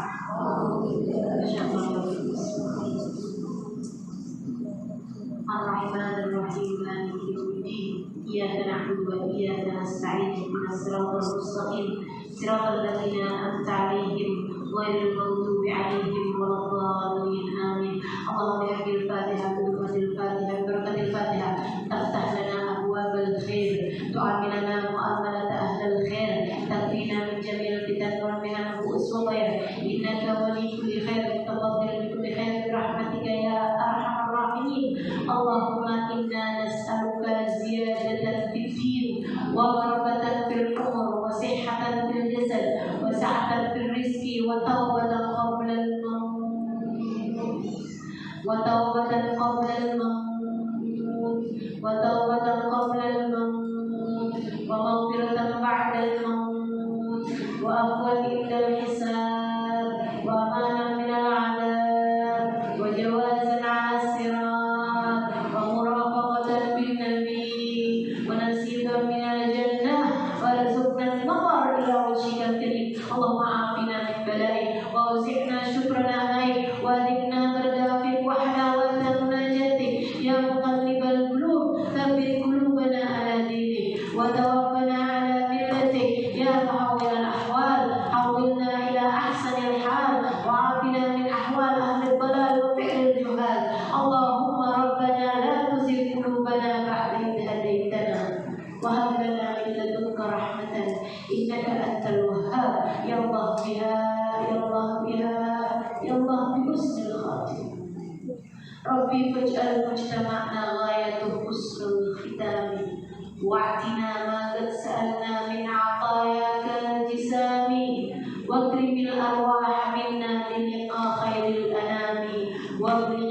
Ar-Rahman Ar-Rahim Maliki Yawmiddin. Iyyaka na'budu wa iyyaka nasta'in. Ihdinas siratal mustaqim. Siratal ladzina an'amta 'alaihim ghairil maghdubi 'alaihim waladdallin. Amin. Allahumma bihaqqil Fatihah wa bi barakatil Fatihah taftah lana abwabal khair, tu'amilana mu'amalat ahlil khair, takfina min jami'il fitan wa min al-bu'us wa dhayr. Innaka wali kulli khair, mutaqabbil kulli khair bi rahmatika ya arhamar rahimin. Allahumma inna nas'aluka ziyadatan fid din wa barakatan fil umur wa sihhatan fil jasad wa sa'atan fil rizqi wa tawbatan qabla al-maut wa tawbatan qabla al-maut wa tawbatan qabla al-maut wa maghfiratan ba'da al-maut wa afwan inda al-hisab wa amanan min al-'adab wa jawazan 'ala as-sirat wa murafaqatan bin nabi wa nasiban min al-jannah wa rizqan an-nazar ila wajhika al-karim. Allahumma afina min bala'i wa uzi'na syukrana alaik wa adhikna bardafik wa halawatan munajatik ya muqallibal qulub tsabbit qulubana ala dinik wa tawaffana ala millatik ya muhawwil al-ahwal hawwilna ila ahsanil hal wa afina min ahwal ahli ad-dalal wa fi'l al-juhal. Allahumma rabbana la tuzigh qulubana ba'da idh hadaytana wa hab lana min ladunka rahmatan innaka antal wahhab. Ya Allah biha, ya Allah biha, ya Allah bi husnil khatimah. Rabbi faj'al mujtama'na ghayatuhu husnul khitami wa'tina ma qad sa'alna min 'atayaka jisami wa akrimil arwah minna bi liqa khairil anami wa bil